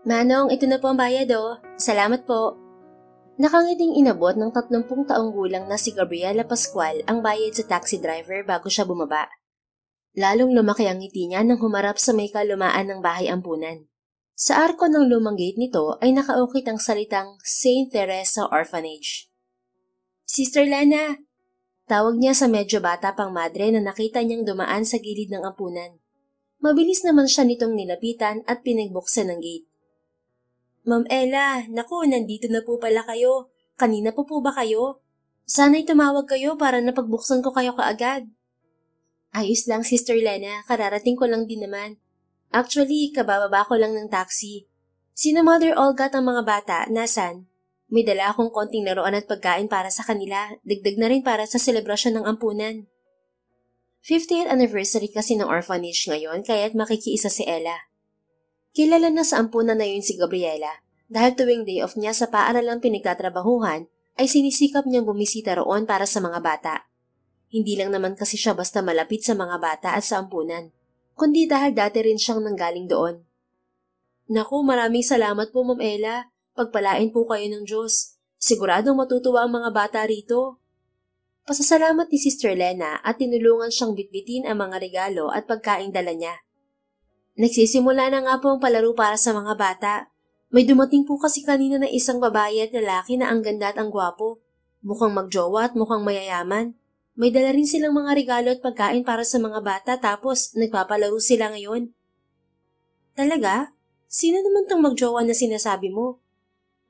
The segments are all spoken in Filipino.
Manong, ito na po ang bayad oh. Salamat po. Nakangiting inabot ng 30 taong gulang na si Gabriela Pascual ang bayad sa taxi driver bago siya bumaba. Lalong lumaki ang ngiti niya nang humarap sa may kalumaan ng bahay ampunan. Sa arko ng lumang gate nito ay nakaukit ang salitang St. Teresa Orphanage. Sister Lana! Tawag niya sa medyo bata pang madre na nakita niyang dumaan sa gilid ng ampunan. Mabilis naman siya nitong nilapitan at pinagbuksan ng gate. Ma'am Ella, naku, nandito na po pala kayo. Kanina po ba kayo? Sana'y tumawag kayo para napagbuksan ko kayo kaagad. Ayos lang, Sister Lena. Kararating ko lang din naman. Actually, kabababa ko lang ng taxi. Sina Mother Olga at ang mga bata, nasan? May dala akong konting laruan at pagkain para sa kanila. Dagdag na rin para sa selebrasyon ng ampunan. 50th anniversary kasi ng orphanage ngayon kaya't makikiisa si Ella. Kilala na sa ampunan na yun si Gabriela dahil tuwing day off niya sa paaralang pinagtatrabahuhan ay sinisikap niyang bumisita roon para sa mga bata. Hindi lang naman kasi siya basta malapit sa mga bata at sa ampunan, kundi dahil dati rin siyang nanggaling doon. Naku, maraming salamat po Ma'am Ella. Pagpalain po kayo ng Diyos. Siguradong matutuwa ang mga bata rito. Pasasalamat ni Sister Lena at tinulungan siyang bitbitin ang mga regalo at pagkaing dala niya. Nagsisimula na nga po ang palaro para sa mga bata. May dumating po kasi kanina na isang babae at lalaki na ang ganda at ang gwapo. Mukhang magjowa at mukhang mayayaman. May dala rin silang mga regalo at pagkain para sa mga bata tapos nagpapalaro sila ngayon. Talaga? Sino naman tong magjowa na sinasabi mo?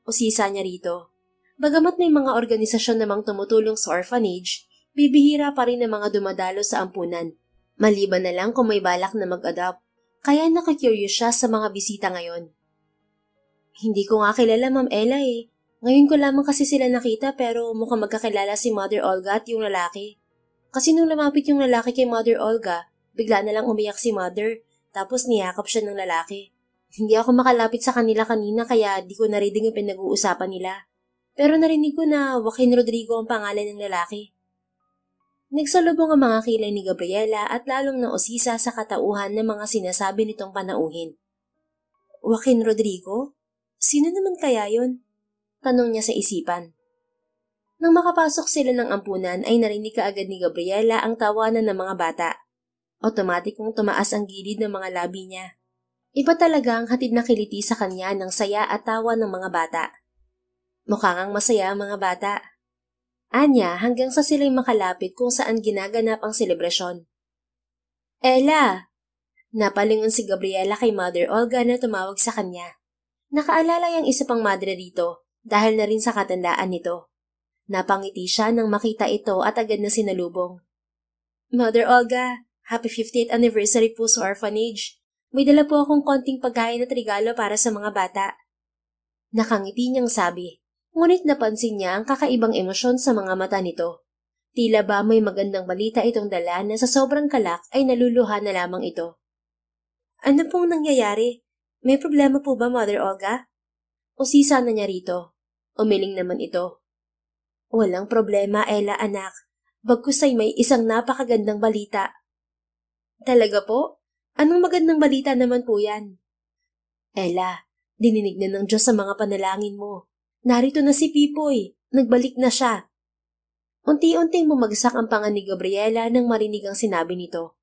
Usisa niya rito. Bagamat may mga organisasyon namang tumutulong sa orphanage, bibihira pa rin ang mga dumadalo sa ampunan. Maliban na lang kung may balak na mag-adopt. Kaya nakakurious siya sa mga bisita ngayon. Hindi ko nga kilala Ma'am Ella eh. Ngayon ko lamang kasi sila nakita pero mukhang magkakilala si Mother Olga at yung lalaki. Kasi nung lumapit yung lalaki kay Mother Olga, bigla na lang umiyak si Mother tapos niyakap siya ng lalaki. Hindi ako makalapit sa kanila kanina kaya di ko narinig yung pinag-uusapan nila. Pero narinig ko na Joaquin Rodrigo ang pangalan ng lalaki. Nagsalubong ang mga kilay ni Gabriela at lalong nausisa sa katauhan ng mga sinasabi nitong panauhin. Joaquin Rodrigo? Sino naman kaya yun? Tanong niya sa isipan. Nang makapasok sila ng ampunan ay narinig kaagad ni Gabriela ang tawanan ng mga bata. Otomatikong tumaas ang gilid ng mga labi niya. Iba talaga ang hatid na kiliti sa kanya ng saya at tawa ng mga bata. Mukhang masaya ang mga bata. Anya hanggang sa sila'y makalapit kung saan ginaganap ang selebrasyon. Ella! Napalingon si Gabriela kay Mother Olga na tumawag sa kanya. Nakaalala yung isa pang madre rito dahil na rin sa katandaan nito. Napangiti siya nang makita ito at agad na sinalubong. Mother Olga, happy 50th anniversary po sa orphanage. May dala po akong konting pagkain at regalo para sa mga bata. Nakangiti niyang sabi. Ngunit napansin niya ang kakaibang emosyon sa mga mata nito. Tila ba may magandang balita itong dala na sa sobrang kalak ay naluluha na lamang ito. Ano pong nangyayari? May problema po ba, Mother Olga? Usisa na niya rito. Umiling naman ito. Walang problema, Ella anak. Bagkus ay may isang napakagandang balita. Talaga po? Anong magandang balita naman po yan? Ella, dininig na ng Diyos sa mga panalangin mo. Narito na si Pipoy. Nagbalik na siya. Unti-unting bumagsak ang panga ni Gabriela nang marinig ang sinabi nito.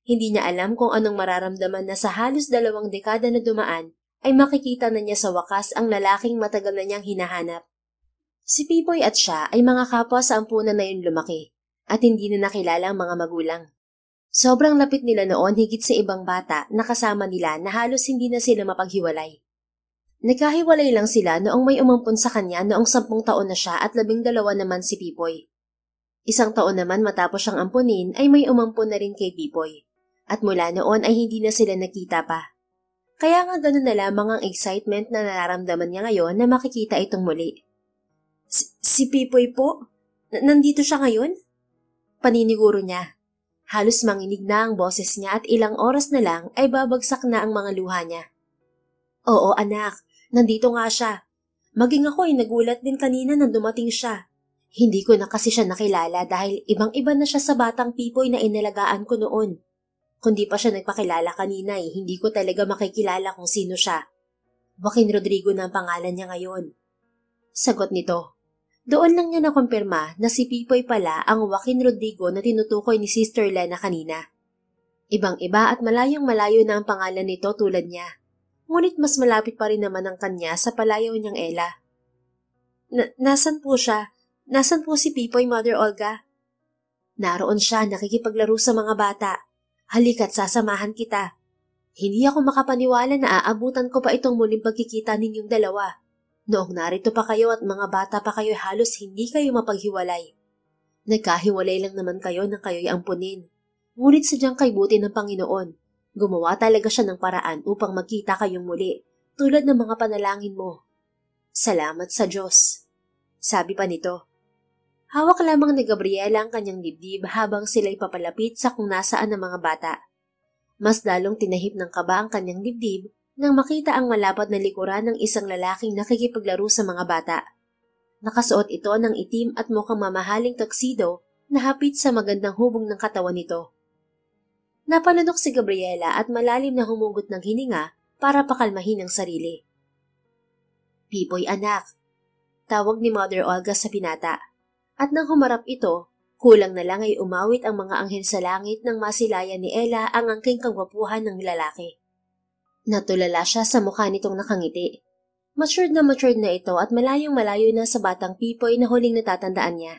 Hindi niya alam kung anong mararamdaman na sa halos 2 dekada na dumaan ay makikita na niya sa wakas ang lalaking matagal na niyang hinahanap. Si Pipoy at siya ay mga kapwa sa ampunan na yun lumaki at hindi na nakilala ang mga magulang. Sobrang lapit nila noon higit sa ibang bata na kasama nila na halos hindi na sila mapaghiwalay. Nagkahiwalay lang sila noong may umampun sa kanya noong 10 taon na siya at 12 naman si Pipoy. 1 taon naman matapos siyang ampunin ay may umampun na rin kay Pipoy. At mula noon ay hindi na sila nakita pa. Kaya nga ganun na lamang ang excitement na nararamdaman niya ngayon na makikita itong muli. Si Pipoy po? Nandito siya ngayon? Paniniguro niya. Halos manginig na ang boses niya at ilang oras na lang ay babagsak na ang mga luha niya. Oo anak. Nandito nga siya. Maging ako ay nagulat din kanina nang dumating siya. Hindi ko na kasi siya nakilala dahil ibang-iba na siya sa batang Pipoy na inalagaan ko noon. Kung di pa siya nagpakilala kanina hindi ko talaga makikilala kung sino siya. Joaquin Rodrigo na ang pangalan niya ngayon. Sagot nito. Doon lang niya nakumpirma na si Pipoy pala ang Joaquin Rodrigo na tinutukoy ni Sister Lena kanina. Ibang-iba at malayong-malayo na ang pangalan nito tulad niya. Ngunit mas malapit pa rin naman ang kanya sa palayaw niyang Ella. Nasan po siya? Nasan po si Pipoy, Mother Olga? Naroon siya nakikipaglaro sa mga bata. Halika't sasamahan kita. Hindi ako makapaniwala na aabutan ko pa itong muling pagkikita ninyong dalawa. Noong narito pa kayo at mga bata pa kayo halos hindi kayo mapaghiwalay. Nagkahiwalay lang naman kayo nang kayo'y ampunin. Ngunit sadyang kay buti ng Panginoon. Gumawa talaga siya ng paraan upang magkita kayong muli, tulad ng mga panalangin mo. Salamat sa Diyos. Sabi pa nito. Hawak lamang ni Gabriela ang kanyang dibdib habang sila'y papalapit sa kung nasaan ang mga bata. Mas lalong tinahip ng kaba ang kanyang dibdib nang makita ang malapad na likuran ng isang lalaking nakikipaglaro sa mga bata. Nakasuot ito ng itim at mukhang mamahaling tuxedo na hapit sa magandang hubog ng katawan nito. Napalunok si Gabriela at malalim na humugot ng hininga para pakalmahin ang sarili. Pipoy anak, tawag ni Mother Olga sa pinata. At nang humarap ito, kulang na lang ay umawit ang mga anghel sa langit nang masilayan ni Ella ang angking kagwapuhan ng lalaki. Natulala siya sa mukha nitong nakangiti. Matured na ito at malayong-malayo na sa batang Pipoy na huling natatandaan niya.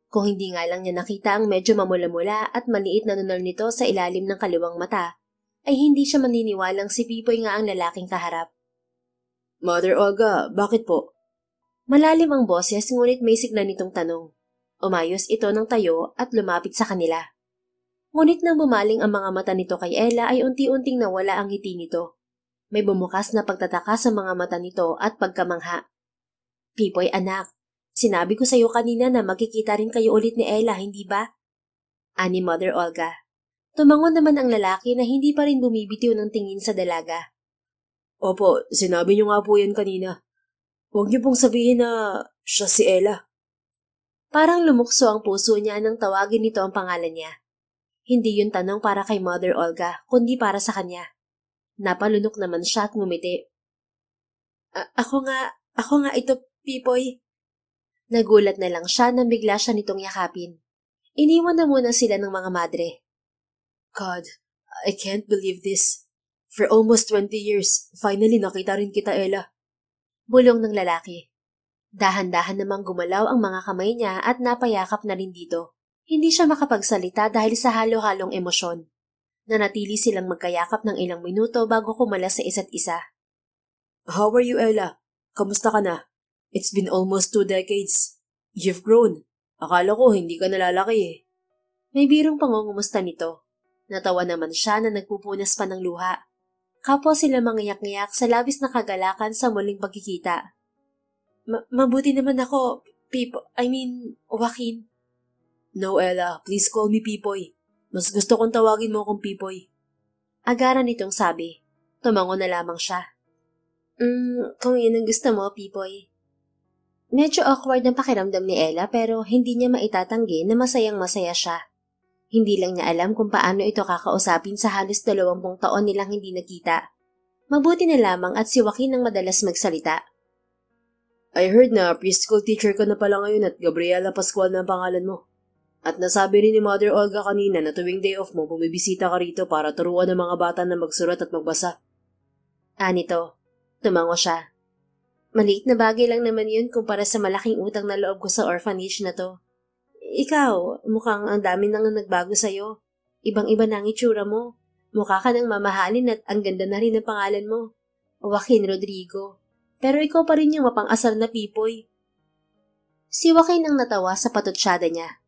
Kung hindi nga lang niya nakita ang medyo mamula-mula at maliit na nunal nito sa ilalim ng kaliwang mata, ay hindi siya maniniwalang si Pipoy nga ang lalaking kaharap. Mother Olga, bakit po? Malalim ang boses ngunit may sigla nitong tanong. Umayos ito ng tayo at lumapit sa kanila. Ngunit nang bumaling ang mga mata nito kay Ella ay unti-unting nawala ang ngiti nito. May bumukas na pagtataka sa mga mata nito at pagkamangha. Pipoy anak, sinabi ko sa iyo kanina na magkikita rin kayo ulit ni Ella, hindi ba? Ani Mother Olga. Tumangon naman ang lalaki na hindi pa rin bumibitiw ng tingin sa dalaga. Opo, sinabi niyo nga po yan kanina. Huwag niyo pong sabihin na siya si Ella. Parang lumukso ang puso niya nang tawagin nito ang pangalan niya. Hindi yun tanong para kay Mother Olga, kundi para sa kanya. Napalunok naman siya at ngumiti. Ako nga ito, Pipoy. Nagulat na lang siya nang bigla siya nitong yakapin. Iniwan na muna sila ng mga madre. God, I can't believe this. For almost 20 years, finally nakita rin kita, Ella. Bulong ng lalaki. Dahan-dahan namang gumalaw ang mga kamay niya at napayakap na rin dito. Hindi siya makapagsalita dahil sa halo-halong emosyon. Nanatili silang magkayakap ng ilang minuto bago kumalas sa isa't isa. How are you, Ella? Kamusta ka na? It's been almost 2 decades. You've grown. Akala ko hindi ka nalalaki eh. May birong pangungumusta nito. Natawa naman siya na nagpupunas pa ng luha. Kapwa sila mangiyak-ngiyak sa labis na kagalakan sa muling pagkikita. Mabuti naman ako, Joaquin. No, Ella. Please call me Pipoy. Mas gusto kong tawagin mo akong Pipoy. Agaran nitong sabi. Tumango na lamang siya. Kung yun ang gusto mo, Pipoy. Medyo awkward ang pakiramdam ni Ella pero hindi niya maitatanggi na masayang-masaya siya. Hindi lang niya alam kung paano ito kakausapin sa halos 20 taon nilang hindi nakita. Mabuti na lamang at si Joaquin ang madalas magsalita. I heard na preschool teacher ka na pala ngayon at Gabriela Pascual na ang pangalan mo. At nasabi rin ni Mother Olga kanina na tuwing day off mo bumibisita ka rito para turuan ng mga bata na magsulat at magbasa. Anito, tumango siya. Maliit na bagay lang naman yun kumpara sa malaking utang na loob ko sa orphanage na to. Ikaw, mukhang ang dami nang nagbago sa'yo. Ibang-iba na ang itsura mo. Mukha ka nang mamahalin at ang ganda na rin ang pangalan mo. Joaquin Rodrigo. Pero ikaw pa rin yung mapang-asar na Pipoy. Si Joaquin ang natawa sa patutsyada niya.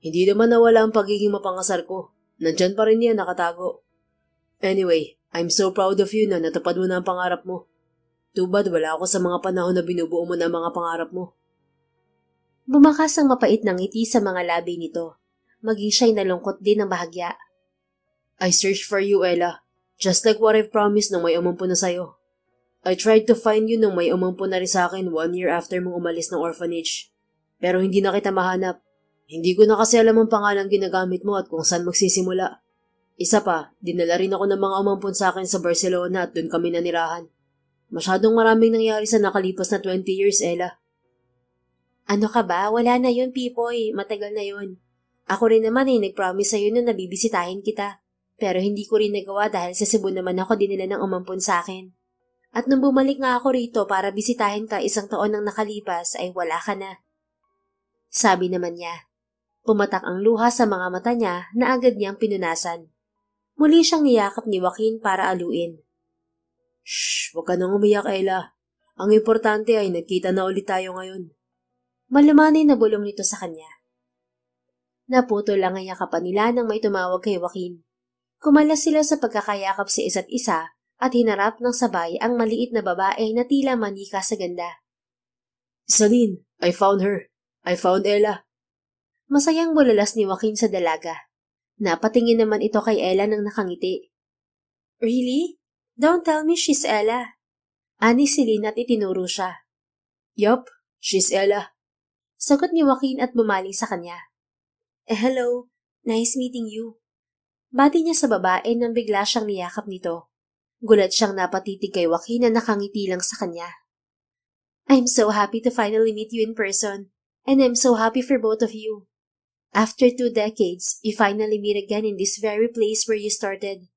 Hindi naman nawala ang pagiging mapangasar ko. Nandyan pa rin yan nakatago. Anyway, I'm so proud of you na natupad mo na ang pangarap mo. Too bad wala ako sa mga panahon na binubuo mo na ang mga pangarap mo. Bumakas ang mapait ng ngiti sa mga labi nito. Maging siya'y nalungkot din ng bahagya. I searched for you, Ella. Just like what I've promised nung may umampo na sa'yo. I tried to find you nung may umampo na rin sa akin 1 year after mong umalis ng orphanage. Pero hindi na kita mahanap. Hindi ko na kasi alam ang pangalang ginagamit mo at kung saan magsisimula. Isa pa, dinala rin ako ng mga umampon sa akin sa Barcelona at doon kami nanirahan. Masyadong maraming nangyari sa nakalipas na 20 years, Ella. Ano ka ba? Wala na yun, Pipoy. Matagal na yun. Ako rin naman nag-promise sa'yo na nabibisitahin kita. Pero hindi ko rin nagawa dahil sa Cebu naman ako dinila ng umampon sa akin. At nung bumalik nga ako rito para bisitahin ka 1 taon nang nakalipas ay wala ka na. Sabi naman niya. Pumatak ang luha sa mga mata niya na agad niyang pinunasan. Muli siyang niyakap ni Joaquin para aluin. Shh, huwag ka nang umiyak, Ella. Ang importante ay nagkita na ulit tayo ngayon. Malumanay na bulong nito sa kanya. Naputol lang ang yakapan nila nang may tumawag kay Joaquin. Kumalas sila sa pagkakayakap sa isa't isa at hinarap ng sabay ang maliit na babae na tila manika sa ganda. Celine, I found her. I found Ella. Masayang bulalas ni Joaquin sa dalaga. Napatingin naman ito kay Ella nang nakangiti. Really? Don't tell me she's Ella. Ani Celine at itinuro siya. Yup, she's Ella. Sagot ni Joaquin at bumaling sa kanya. Hello, nice meeting you. Bati niya sa babae nang bigla siyang niyakap nito. Gulat siyang napatitig kay Joaquin na nakangiti lang sa kanya. I'm so happy to finally meet you in person, and I'm so happy for both of you. After 2 decades, you finally meet again in this very place where you started.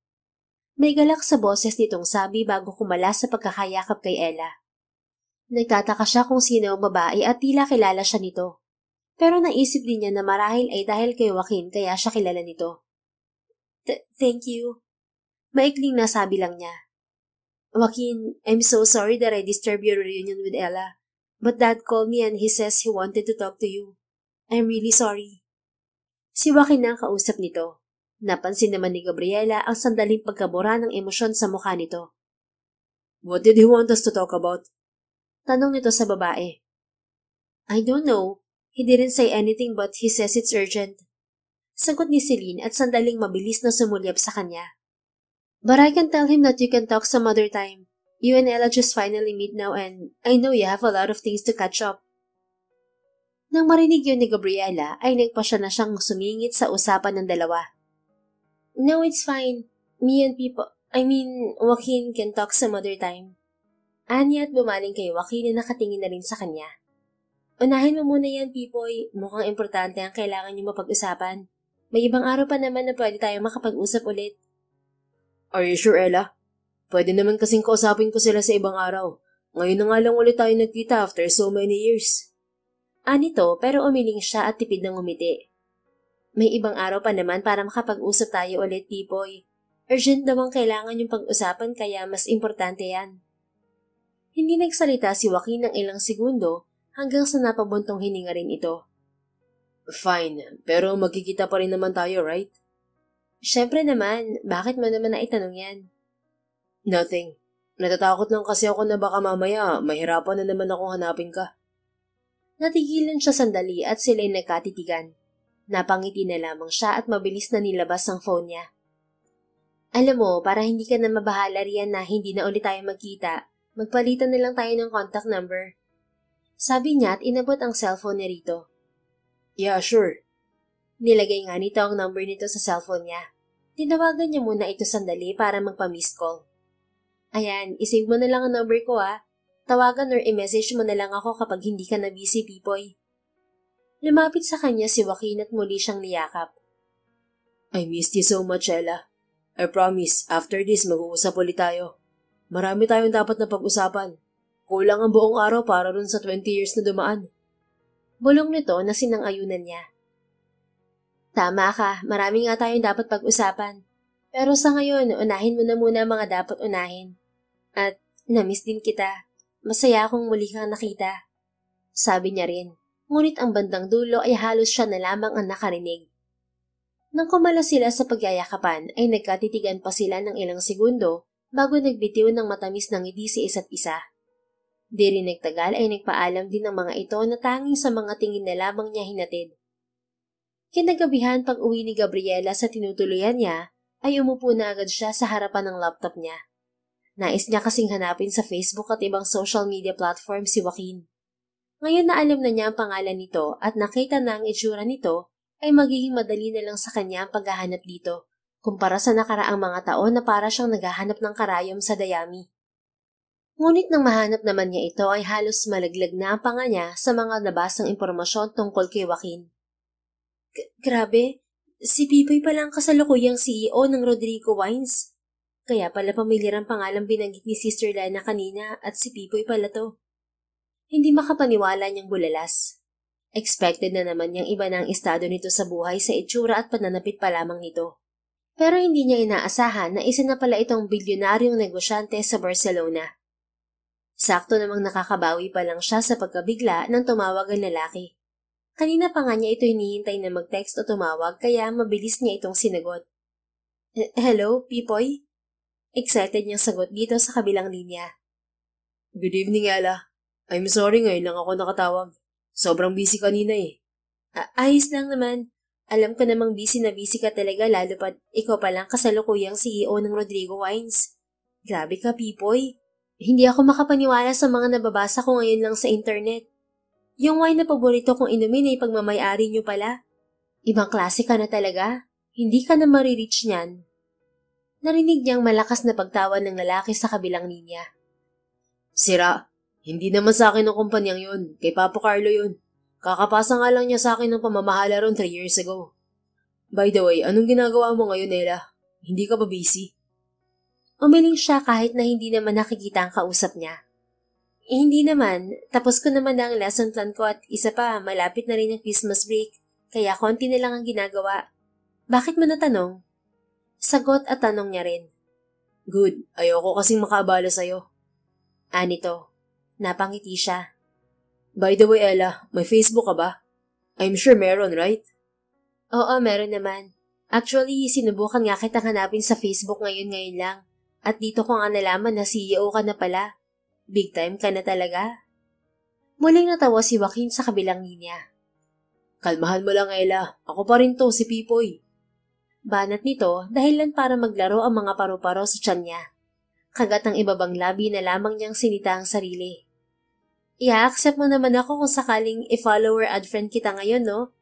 May galak sa boses nitong sabi bago kumalas sa pagkakayakap kay Ella. Nagtataka siya kung sino ang babae at tila kilala siya nito. Pero naisip din niya na marahil ay dahil kay Joaquin kaya siya kilala nito. Thank you. Maikling nasabi lang niya. Joaquin, I'm so sorry that I disturbed your reunion with Ella. But Dad called me and he says he wanted to talk to you. I'm really sorry. Si Joaquin na ang kausap nito. Napansin naman ni Gabriela ang sandaling pagkabura ng emosyon sa mukha nito. What did he want us to talk about? Tanong nito sa babae. I don't know. He didn't say anything but he says it's urgent. Sagot ni Celine at sandaling mabilis na sumulyap sa kanya. But I can tell him that you can talk some other time. You and Ella just finally meet now and I know you have a lot of things to catch up. Nang marinig yun ni Gabriela ay nagpasya na siyang sumingit sa usapan ng dalawa. No, it's fine. Me and Joaquin can talk some other time. Anya at bumaling kay Joaquin na nakatingin na rin sa kanya. Unahin mo muna yan, Pipoy. Mukhang importante ang kailangan niyo mapag-usapan. May ibang araw pa naman na pwede tayo makapag-usap ulit. Are you sure, Ella? Pwede naman kasing kausapin ko sila sa ibang araw. Ngayon na nga lang ulit tayo nagkita after so many years. Anito pero umiling siya at tipid ng umiti. May ibang araw pa naman para makapag-usap tayo ulit, Pipoy. Urgent daw ang kailangan yung pag-usapan kaya mas importante yan. Hindi nagsalita si Joaquin ng ilang segundo hanggang sa napabuntong hininga rin ito. Fine, pero magkikita pa rin naman tayo, right? Siyempre naman, bakit mo naman naitanong yan? Nothing. Natatakot lang kasi ako na baka mamaya mahirapan na naman akong hanapin ka. Natigilan siya sandali at sila'y nagkatitigan. Napangiti na lamang siya at mabilis na nilabas ang phone niya. Alam mo, para hindi ka na mabahala riyan na hindi na ulit tayo magkita, magpalitan na lang tayo ng contact number. Sabi niya at inabot ang cellphone niya rito. Yeah, sure. Nilagay nga nito ang number nito sa cellphone niya. Tinawagan niya muna ito sandali para magpa-miss call. Ayan, isave mo na lang ang number ko Tawagan or i-message mo na lang ako kapag hindi ka na busy, Pipoy. Lumapit sa kanya si Joaquin at muli siyang niyakap. I missed you so much, Ella. I promise, after this mag-uusap ulit tayo. Marami tayong dapat na pag-usapan. Kulang ang buong araw para rin sa 20 years na dumaan. Bulong nito na sinang-ayunan niya. Tama ka, marami nga tayong dapat pag-usapan. Pero sa ngayon, unahin mo na muna mga dapat unahin. At namiss din kita. Masaya akong muli kang nakita. Sabi niya rin, ngunit ang bandang dulo ay halos siya na lamang ang nakarinig. Nang kumala sila sa pagyayakapan ay nagkatitigan pa sila ng ilang segundo bago nagbitiw ng matamis ng ngiti sa isa't isa. Di rin nagtagal ay nagpaalam din ng mga ito na tanging sa mga tingin na lamang niya hinatid. Kinagabihan pag uwi ni Gabriela sa tinutuluyan niya ay umupo na agad siya sa harapan ng laptop niya. Nais niya kasing hanapin sa Facebook at ibang social media platform si Joaquin. Ngayon na alam na niya ang pangalan nito at nakita na ang itsura nito ay magiging madali na lang sa kanya ang paghahanap dito kumpara sa nakaraang mga taon na para siyang naghahanap ng karayom sa dayami. Ngunit nang mahanap naman niya ito ay halos malaglag na ang panga niya sa mga nabasang impormasyon tungkol kay Joaquin. Grabe, si Pipoy pala ang kasalukuyang CEO ng Rodrigo Wines. Kaya pala pamilyar ang pangalang binanggit ni Sister Lana kanina at si Pipoy pala to. Hindi makapaniwala niyang bulalas. Expected na naman niyang iba na ang estado nito sa buhay sa itsura at pananapit pa lamang nito. Pero hindi niya inaasahan na isa na pala itong bilyonaryong negosyante sa Barcelona. Sakto namang nakakabawi pa lang siya sa pagkabigla nang tumawag ang lalaki. Kanina pa nga niya ito hinihintay na mag-text o tumawag kaya mabilis niya itong sinagot. Hello, Pipoy? Excited niyang sagot dito sa kabilang linya. Good evening, Ella. I'm sorry ngayon lang ako nakatawag. Sobrang busy kanina eh. Ayos lang naman. Alam ko namang busy na busy ka talaga lalo pat ikaw palang kasalukuyang CEO ng Rodrigo Wines. Grabe ka, Pipoy. Hindi ako makapaniwala sa mga nababasa ko ngayon lang sa internet. Yung wine na paborito kong inumin ay pagmamayari niyo pala. Ibang klase ka na talaga. Hindi ka na maririch niyan. Narinig niyang malakas na pagtawa ng lalaki sa kabilang linya. Sira, hindi naman sa akin ang kumpanyang yun. Kay Papa Carlo yun. Kakapasa nga lang niya sa akin ng pamamahala ron 3 years ago. By the way, anong ginagawa mo ngayon, Ella? Hindi ka ba busy? Umiling siya kahit na hindi naman nakikita ang kausap niya. Hindi naman, tapos ko naman na ang lesson plan ko at isa pa, malapit na rin ang Christmas break, kaya konti na lang ang ginagawa. Bakit mo natanong? Sagot at tanong niya rin. Good, ayoko kasing makaabala sa'yo. Anito, napangiti siya. By the way, Ella, may Facebook ka ba? I'm sure meron, right? Oo, meron naman. Actually, sinubukan nga kitang hanapin sa Facebook ngayon lang. At dito ko nga nalaman na CEO ka na pala. Big time ka na talaga. Muling natawa si Joaquin sa kabilang linya. Kalmahan mo lang, Ella. Ako pa rin to, si Pipoy. Banat nito dahilan para maglaro ang mga paru-paro sa tiyan niya. Kagat ang ibabang labi na lamang niyang sinita ang sarili. I-accept mo naman ako kung sakaling i-follower ad friend kita ngayon, no?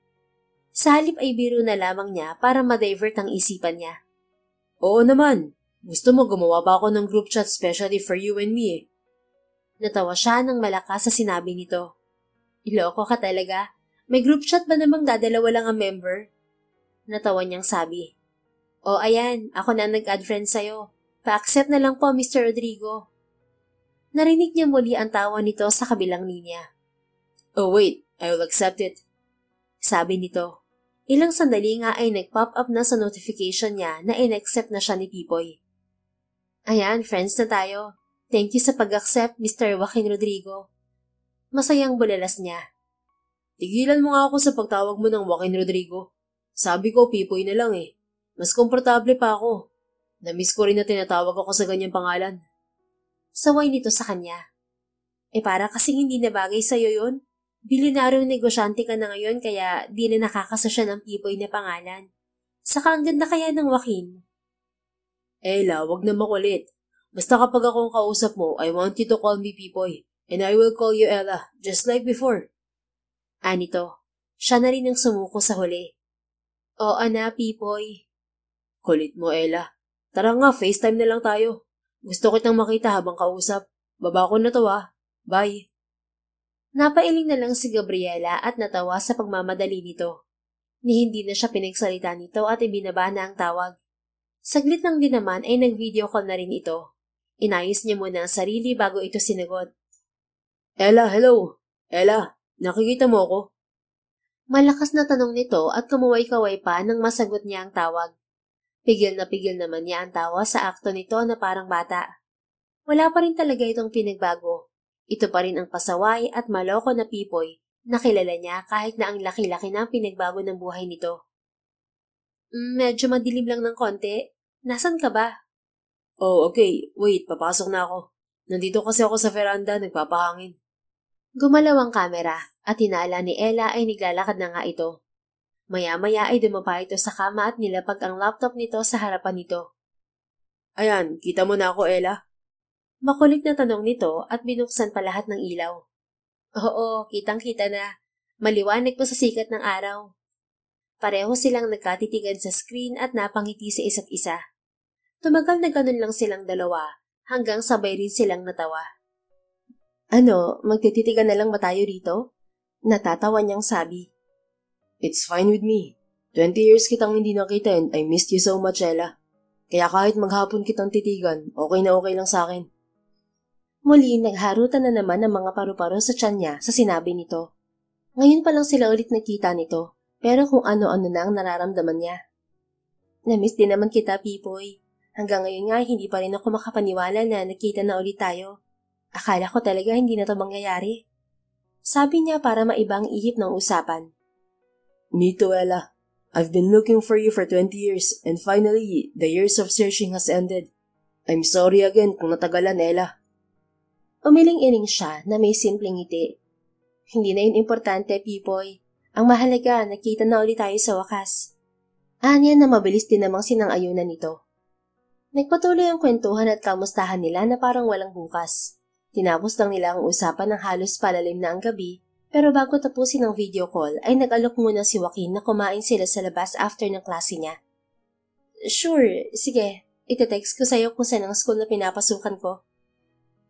Sa halip ay biro na lamang niya para ma-divert ang isipan niya. Oo naman. Gusto mo gumawa ba ako ng group chat specially for you and me eh? Natawa siya ng malakas sa sinabi nito. Iloko ka talaga. May group chat ba namang dadalawa lang ang member? Natawa niyang sabi. O ayan, ako na nag-add friend sa'yo. Pa-accept na lang po, Mr. Rodrigo. Narinig niya muli ang tawa nito sa kabilang linya. Oh wait, I will accept it. Sabi nito. Ilang sandali nga ay nag-pop up na sa notification niya na in-accept na siya ni Pipoy. Ayan, friends na tayo. Thank you sa pag-accept, Mr. Joaquin Rodrigo. Masayang bulalas niya. Tigilan mo nga ako sa pagtawag mo ng Joaquin Rodrigo. Sabi ko, Pipoy na lang eh. Mas komportable pa ako. Namiss ko rin na tinatawag ako sa ganyang pangalan. Saway nito sa kanya. Para kasing hindi na bagay sa'yo yun. Bilyonaryong negosyante ka na ngayon kaya di na nakakasosya ng Pipoy na pangalan. Saka ang ganda kaya ng Joaquin. Ella, wag na makulit. Basta kapag akong kausap mo, I want you to call me Pipoy. And I will call you Ella, just like before. Anito, siya na rin ang sumuko sa huli. Oo na, Pipoy. Kulit mo, Ella. Tara nga, FaceTime na lang tayo. Gusto kitang makita habang kausap. Baba ko na to ah. Bye. Napailing na lang si Gabriela at natawa sa pagmamadali nito. Ni hindi na siya pinagsalita nito at ibinaba na ang tawag. Saglit lang din naman ay nag-video call na rin ito. Inayos niya muna ang sarili bago ito sinagot. Ella, hello. Ella, nakikita mo ako? Malakas na tanong nito at kumuway-kaway pa nang masagot niya ang tawag. Pigil naman niya ang tawa sa akto nito na parang bata. Wala pa rin talaga itong pinagbago. Ito pa rin ang pasaway at maloko na Pipoy na kilala niya kahit na ang laki-laki na ang pinagbago ng buhay nito. Medyo madilim lang ng konti. Nasaan ka ba? Oh, okay. Wait, papasok na ako. Nandito kasi ako sa veranda, nagpapahangin. Gumalaw ang kamera at hinala ni Ella ay naglalakad na nga ito. Maya-maya ay dumapa ito sa kama at nilapag ang laptop nito sa harapan nito. Ayan, kita mo na ako, Ella? Makulit na tanong nito at binuksan pa lahat ng ilaw. Oo, kitang-kita na. Maliwanag po sa sikat ng araw. Pareho silang nagkatitigan sa screen at napangiti sa isa't isa. Tumagal na ganun lang silang dalawa hanggang sabay rin silang natawa. Ano, magtititigan na lang ba tayo rito? Natatawa niyang sabi. It's fine with me. 20 years kitang hindi nakita and I missed you so much, Ella. Kaya kahit maghapon kitang titigan, okay na okay lang sa akin. Muli, nagharutan na naman ang mga paru-paro sa tiyan niya sa sinabi nito. Ngayon pa lang sila ulit nakita nito, pero kung ano-ano na ang nararamdaman niya. Namiss din naman kita, Pipoy. Hanggang ngayon nga, hindi pa rin ako makapaniwala na nakita na ulit tayo. Akala ko talaga hindi na ito mangyayari. Sabi niya para maibang ihip ng usapan. Me too, Ella. I've been looking for you for 20 years and finally, the years of searching has ended. I'm sorry again kung natagalan, Ella. Umiling-iling siya na may simpleng ngiti. Hindi na yun importante, Pipoy. Ang mahalaga, nakita na ulit tayo sa wakas. Anya na mabilis din namang sinang-ayunan nito. Nagpatuloy ang kwentuhan at kamustahan nila na parang walang bukas. Tinapos lang nila ang usapan ng halos palalim na ang gabi, pero bago tapusin ang video call ay nag-alok muna si Joaquin na kumain sila sa labas after ng klase niya. Sure, sige. Ite-text ko sa'yo kung saan ang school na pinapasukan ko.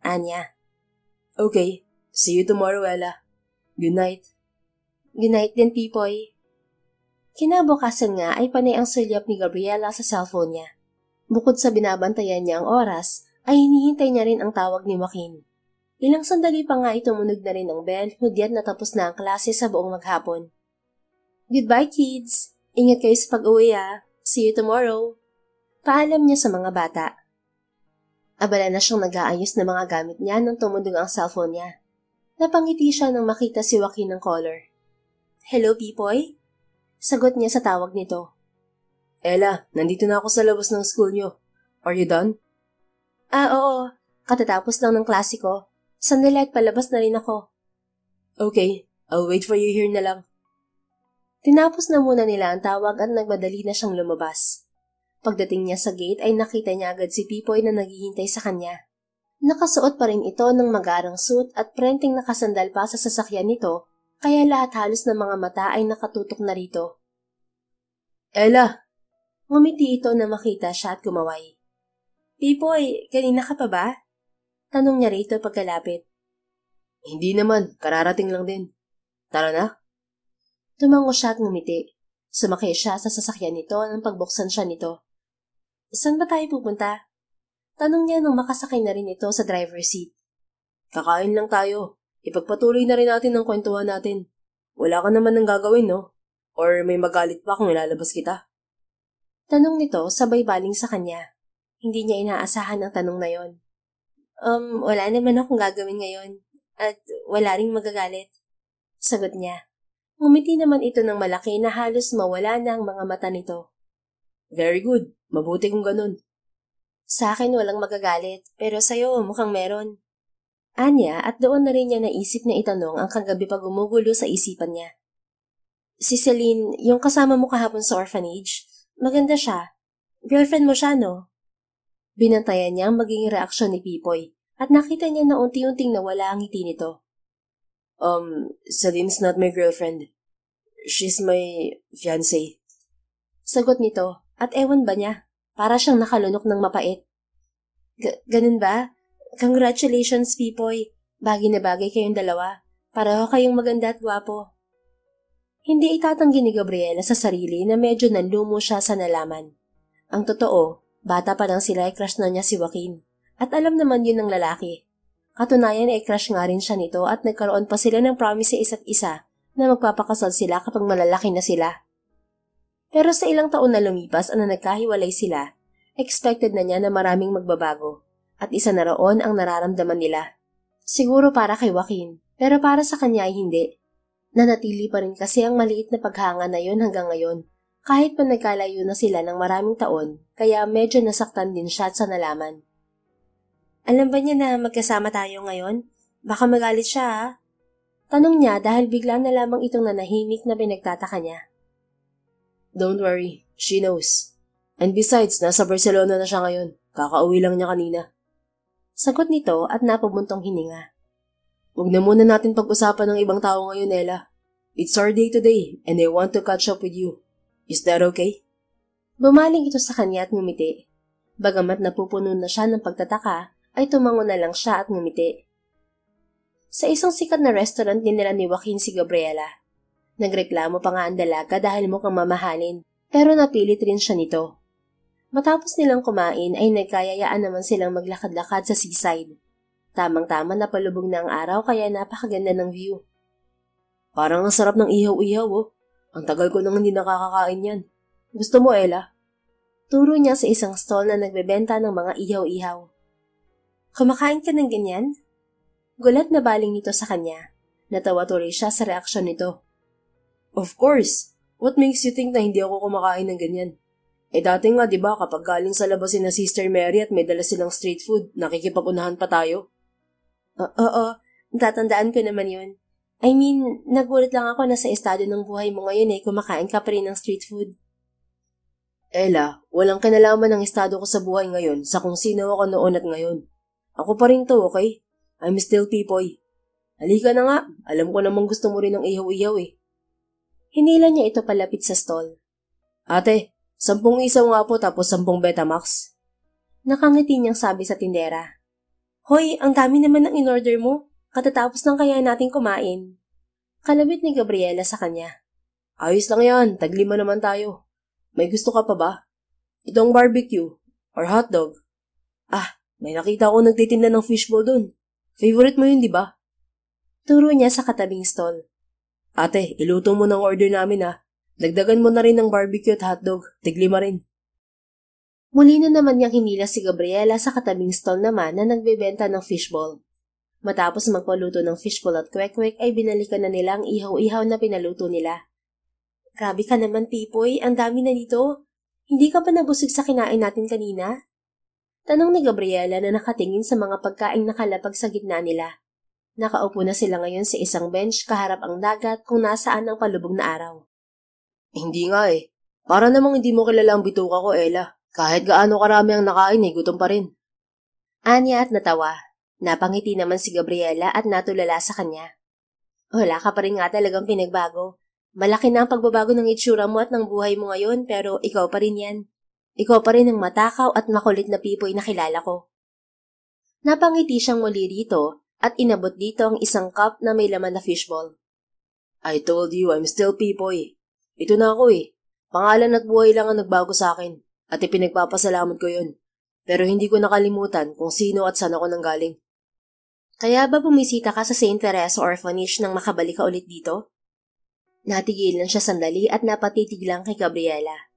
Anya. Okay. See you tomorrow, Ella. Good night. Good night din, Pipoy. Kinabukasan nga ay panay ang sulyap ni Gabriela sa cellphone niya. Bukod sa binabantayan niya ang oras, ay hinihintay niya rin ang tawag ni Joaquin. Ilang sandali pa nga ay tumunog na rin ang bell, hudyat natapos na ang klase sa buong maghapon. Goodbye, kids! Ingat kayo sa pag-uwi, ah. See you tomorrow. Paalam niya sa mga bata. Abala na siyang nag-aayos ng mga gamit niya nang tumunog ang cellphone niya. Napangiti siya nang makita si Joaquin ng caller. Hello, Pipoy? Sagot niya sa tawag nito. Ella, nandito na ako sa labas ng school niyo. Are you done? Oo. Katatapos lang ng klase ko. Sandali at palabas na rin ako. Okay, I'll wait for you here na lang. Tinapos na muna nila ang tawag at nagmadali na siyang lumabas. Pagdating niya sa gate ay nakita niya agad si Pipoy na naghihintay sa kanya. Nakasuot pa rin ito ng magarang suit at prenteng nakasandal pa sa sasakyan nito, kaya lahat halos ng mga mata ay nakatutok na rito. Ella! Ngumiti ito na makita siya at kumaway. Pipoy, kanina ka pa ba? Tanong niya rito pagkalapit. Hindi naman, kararating lang din. Tara na. Tumango siya at ngumiti. Sumakay siya sa sasakyan nito nang pagbuksan siya nito. Saan ba tayo pupunta? Tanong niya nang makasakay na rin ito sa driver's seat. Kakain lang tayo. Ipagpatuloy na rin natin ang kwentuhan natin. Wala ka naman nang gagawin, no? Or may magalit pa kung ilalabas kita? Tanong nito sabay baling sa kanya. Hindi niya inaasahan ang tanong na yon. Wala naman akong gagawin ngayon. At wala ring magagalit. Sagot niya. Ngumiti naman ito ng malaki na halos mawala na ang mga mata nito. Very good. Mabuti kung ganun. Sa akin walang magagalit, pero sa'yo mukhang meron. Anya at doon na rin niya naisip na itanong ang kagabi pa gumugulo sa isipan niya. Si Celine, yung kasama mo kahapon sa orphanage, maganda siya. Girlfriend mo siya, no? Binantayan niya ang magiging reaksyon ni Pipoy at nakita niya na unti-unting nawala ang ngiti nito. Celine's not my girlfriend. She's my fiancé. Sagot nito at ewan ba niya, para siyang nakalunok ng mapait. Ganun ba? Congratulations, Pipoy. Bagay na bagay kayong dalawa. Pareho kayong maganda at gwapo. Hindi itatanggi ni Gabriela sa sarili na medyo nanlumo siya sa nalaman. Ang totoo, bata pa lang sila ay crush na niya si Joaquin. At alam naman yun ng lalaki. Katunayan ay crush nga rin siya nito at nagkaroon pa sila ng promise sa isa't isa na magpapakasal sila kapag malalaki na sila. Pero sa ilang taon na lumipas na nagkahiwalay sila, expected na niya na maraming magbabago. At isa na roon ang nararamdaman nila. Siguro para kay Joaquin, pero para sa kanya ay hindi. Nanatili pa rin kasi ang maliit na paghanga na yun hanggang ngayon. Kahit pa nagkalayo na sila ng maraming taon, kaya medyo nasaktan din siya sa nalaman. Alam ba niya na magkasama tayo ngayon? Baka magalit siya, ha? Tanong niya dahil bigla na lamang itong nanahimik na pinagtataka niya. Don't worry, she knows. And besides, nasa Barcelona na siya ngayon. Kakauwi lang niya kanina. Sagot nito at napabuntong hininga. Huwag na muna natin pag-usapan ng ibang tao ngayon, Ella. It's our day today and I want to catch up with you. Is that okay? Bumaling ito sa kanya at ngumiti. Bagamat napupuno na siya ng pagtataka, ay tumango na lang siya at ngumiti. Sa isang sikat na restaurant dinala ni Joaquin si Gabriela. Nagreklamo pa nga ang dalaga dahil mukhang mamahalin, pero napilit rin siya nito. Matapos nilang kumain ay nagkayayaan naman silang maglakad-lakad sa seaside. Tamang-tama na palubog na ang araw kaya napakaganda ng view. Parang ang sarap ng ihaw-ihaw oh. Ang tagal ko nang hindi nakakakain yan. Gusto mo, Ella? Turo niya sa isang stall na nagbebenta ng mga ihaw-ihaw. Kumakain ka ng ganyan? Gulat na baling nito sa kanya. Natawa tuloy siya sa reaksyon nito. Of course. What makes you think na hindi ako kumakain ng ganyan? Dati nga, di ba, kapag galing sa labas na Sister Mary at may dala silang street food, nakikipag-unahan pa tayo? Oo, tatandaan ko naman yun. I mean, nagulat lang ako na sa estado ng buhay mo ngayon kumakain ka pa rin ng street food. Ella, walang kinalaman ng estado ko sa buhay ngayon sa kung sino ako noon at ngayon. Ako pa rin to, okay? I'm still Pipoy. Halika na nga, alam ko namang gusto mo rin ng ihaw-ihaw eh. Hinila niya ito palapit sa stall. Ate, 10 isaw nga po tapos 10 Betamax. Nakangiti niyang sabi sa tindera. Hoy, ang dami naman ng in-order mo. Katatapos lang kaya natin kumain. Kalabit ni Gabriela sa kanya. Ayos lang yan, taglima naman tayo. May gusto ka pa ba? Itong barbecue or hotdog? May nakita ko nagtitinda ng fishball dun. Favorite mo yun, di ba? Turo niya sa katabing stall. Ate, iluto mo ng order namin Dagdagan mo na rin ng barbecue at hotdog. Tiglima rin. Muli na naman niyang hinila si Gabriela sa katabing stall naman na nagbebenta ng fishball. Matapos magpaluto ng fishball at kwek-kwek ay binalikan na nila ang ihaw-ihaw na pinaluto nila. Grabe ka naman, Pipoy. Ang dami na dito. Hindi ka ba nabusog sa kinain natin kanina? Tanong ni Gabriela na nakatingin sa mga pagkaing nakalapag sa gitna nila. Nakaupo na sila ngayon sa isang bench kaharap ang dagat kung nasaan ang palubog na araw. Hindi nga Para namang hindi mo kilala ang bituka ko, Ella. Kahit gaano karami ang nakain gutom pa rin. Anya at natawa. Napangiti naman si Gabriela at natulala sa kanya. Wala ka pa rin nga talagang pinagbago. Malaki na ang pagbabago ng itsura mo at ng buhay mo ngayon pero ikaw pa rin yan. Ikaw pa rin ang matakaw at makulit na Pipoy na kilala ko. Napangiti siyang muli rito at inabot dito ang isang cup na may laman na fishball. I told you I'm still Pipoy. Ito na ako Pangalan at buhay lang ang nagbago sa akin at ipinagpapasalamat ko yun. Pero hindi ko nakalimutan kung sino at saan ako nanggaling. Kaya ba bumisita ka sa St. Teresa Orphanage nang makabalik ka ulit dito? Natigilan siya sandali at napatitig lang kay Gabriela.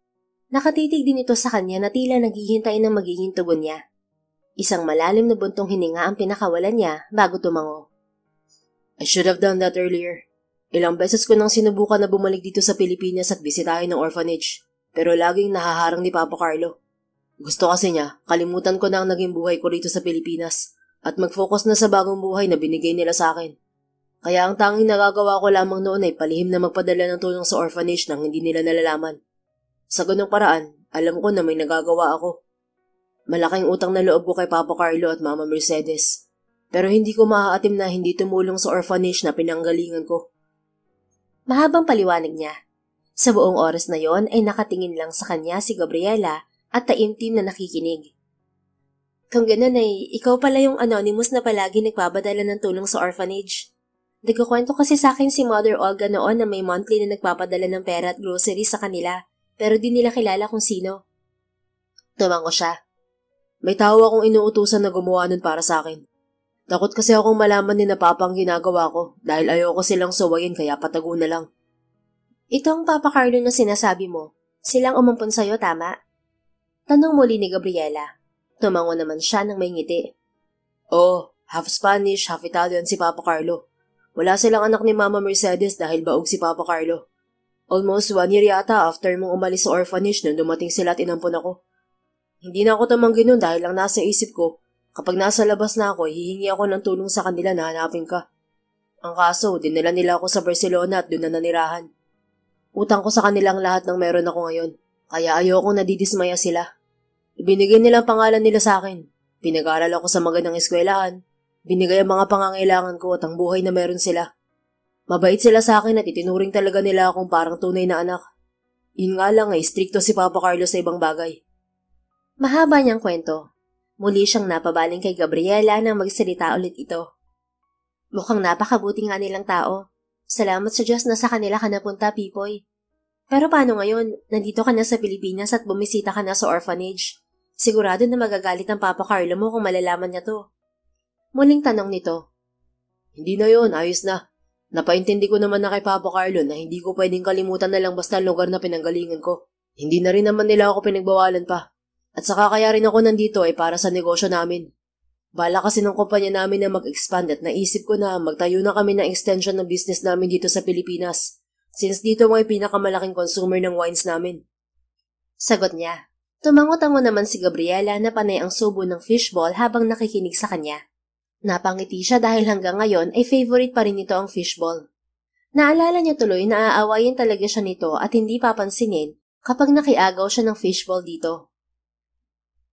Nakatitig din ito sa kanya na tila naghihintay ng magiging tugon niya. Isang malalim na buntong hininga ang pinakawalan niya bago tumango. I should have done that earlier. Ilang beses ko nang sinubukan na bumalik dito sa Pilipinas at bisitahin ng orphanage, pero laging nahaharang ni Papa Carlo. Gusto kasi niya, kalimutan ko na ang naging buhay ko rito sa Pilipinas at mag-focus na sa bagong buhay na binigay nila sa akin. Kaya ang tanging nagagawa ko lamang noon ay palihim na magpadala ng tulong sa orphanage nang hindi nila nalalaman. Sa ganung paraan, alam ko na may nagagawa ako. Malaking utang na loob ko kay Papa Carlo at Mama Mercedes. Pero hindi ko maaatim na hindi tumulong sa orphanage na pinanggalingan ko. Mahabang paliwanag niya. Sa buong oras na yon ay nakatingin lang sa kanya si Gabriela at taimtim na nakikinig. Kung ganun ay, ikaw pala yung anonymous na palagi nagpapadala ng tulong sa orphanage. Nagkukwento kasi sa akin si Mother Olga noon na may monthly na nagpapadala ng pera at groceries sa kanila, pero di nila kilala kung sino. Tumango siya. May tao akong inuutusan na gumawa nun para sa akin. Takot kasi akong malaman ni na Papa ang ginagawa ko dahil ayoko silang suwayin kaya patago na lang. Ito ang Papa Carlo na sinasabi mo. Silang umampun sa'yo, tama? Tanong muli ni Gabriela. Tumango naman siya ng may ngiti. Oh, half Spanish, half Italian si Papa Carlo. Wala silang anak ni Mama Mercedes dahil baog si Papa Carlo. Almost 1 year yata after mong umalis sa orphanage nung dumating sila at inampun ako. Hindi na ako tamanggi nun dahil lang nasa isip ko, kapag nasa labas na ako, hihingi ako ng tulong sa kanila na hanapin ka. Ang kaso, dinala nila ako sa Barcelona at doon na nanirahan. Utang ko sa kanilang lahat ng meron ako ngayon, kaya ayokong nadidismaya sila. Ibinigay nila ang pangalan nila sa akin. Pinag-aral ako sa magandang eskwelahan. Binigay ang mga pangangailangan ko at ang buhay na meron sila. Mabait sila sa akin at itinuring talaga nila akong parang tunay na anak. Yun nga lang ay stricto si Papa Carlo sa ibang bagay. Mahaba niyang kwento. Muli siyang napabaling kay Gabriela nang magsalita ulit ito. Mukhang napakabuti nga nilang tao. Salamat sa Diyos na sa kanila ka napunta, Pipoy. Pero paano ngayon? Nandito ka na sa Pilipinas at bumisita ka na sa orphanage. Sigurado na magagalit ang Papa Carlo mo kung malalaman niya to. Muling tanong nito. Hindi na yon, ayos na. Napaintindi ko naman na kay Papa Carlo na hindi ko pwedeng kalimutan na lang basta ang lugar na pinanggalingan ko. Hindi na rin naman nila ako pinagbawalan pa. At saka kaya rin ako nandito ay para sa negosyo namin. Bala kasi ng kumpanya namin na mag-expand at naisip ko na magtayo na kami ng extension ng business namin dito sa Pilipinas. Since dito mo ay pinakamalaking consumer ng wines namin. Sagot niya. Tumangot-tango naman si Gabriela na panay ang subo ng fishball habang nakikinig sa kanya. Napangiti siya dahil hanggang ngayon ay favorite pa rin nito ang fishball. Naalala niya tuloy na aawayin talaga siya nito at hindi papansinin kapag nakiagaw siya ng fishball dito.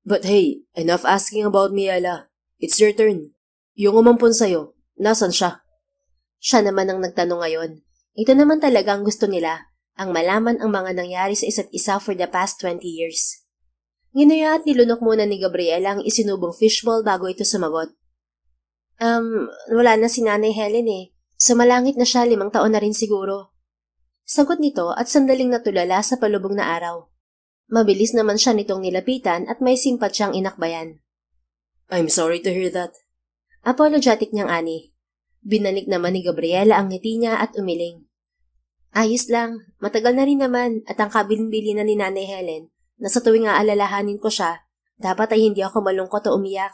But hey, enough asking about me, Ella. It's your turn. Yung umampun sa'yo, nasan siya? Siya naman ang nagtanong ngayon. Ito naman talaga ang gusto nila, ang malaman ang mga nangyari sa isa't isa for the past 20 years. Nginuya at nilunok muna ni Gabriela ang isinubong fishball bago ito sumagot. Wala na si Nanay Helen eh. Sumalangit na siya 5 taon na rin siguro. Sagot nito at sandaling natulala sa palubog na araw. Mabilis naman siya nitong nilapitan at may simpat siyang inakbayan. I'm sorry to hear that. Apologetic niyang ani. Binalik naman ni Gabriela ang ngiti niya at umiling. Ayos lang, matagal na rin naman at ang kabilin-bili na ni Nanay Helen na sa tuwing aalalahanin ko siya, dapat ay hindi ako malungkot o umiyak.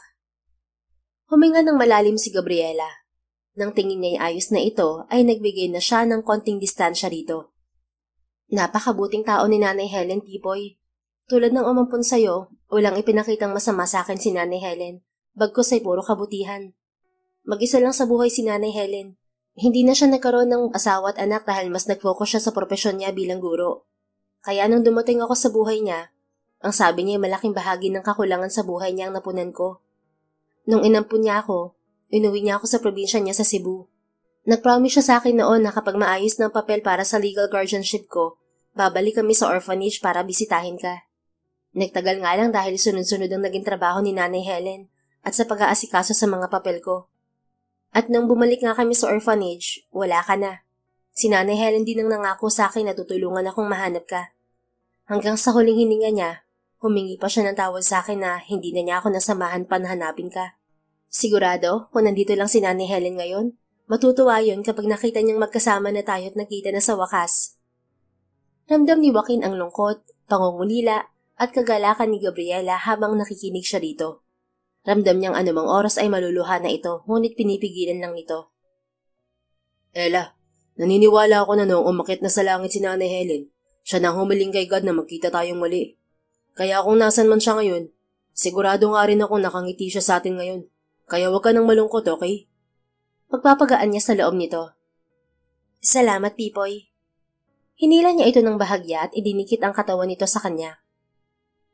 Huminga ng malalim si Gabriela. Nang tingin niya ay ayos na ito, ay nagbigay na siya ng konting distansya rito. Napakabuting tao ni Nanay Helen, Pipoy. Tulad ng umampun sa'yo, walang ipinakitang masama sa akin si Nanay Helen, bagkus ay puro kabutihan. Mag-isa lang sa buhay si Nanay Helen. Hindi na siya nagkaroon ng asawa at anak dahil mas nag-focus siya sa propesyon niya bilang guro. Kaya nung dumating ako sa buhay niya, ang sabi niya ay malaking bahagi ng kakulangan sa buhay niya ang napunan ko. Nung inampun niya ako, inuwi niya ako sa probinsya niya sa Cebu. Nag-promise siya sa akin noon na kapag maayos ng papel para sa legal guardianship ko, babalik kami sa orphanage para bisitahin ka. Nagtagal nga lang dahil sunod-sunod ang naging trabaho ni Nanay Helen at sa pag-aasikaso sa mga papel ko. At nang bumalik nga kami sa orphanage, wala ka na. Si Nanay Helen din ang nangako sa akin na tutulungan akong mahanap ka. Hanggang sa huling hininga niya, humingi pa siya ng tawad sa akin na hindi na niya ako nasamahan pa na hanapin ka. Sigurado, kung nandito lang si Nanay Helen ngayon, matutuwa yun kapag nakita niyang magkasama na tayo at nakita na sa wakas. Ramdam ni Joaquin ang lungkot, pangungulila, at kagalakan ni Gabriela habang nakikinig siya rito. Ramdam niyang anumang oras ay maluluha na ito, ngunit pinipigilan lang nito. Ella, naniniwala ako na noong umakyat na sa langit si Nanay Helen, siya nang humiling kay God na magkita tayong muli. Kaya kung nasan man siya ngayon, sigurado nga rin akong nakangiti siya sa atin ngayon. Kaya huwag ka nang malungkot, okay? Pagpapagaan niya sa loob nito. Salamat, Pipoy. Hinila niya ito ng bahagya at idinikit ang katawan nito sa kanya.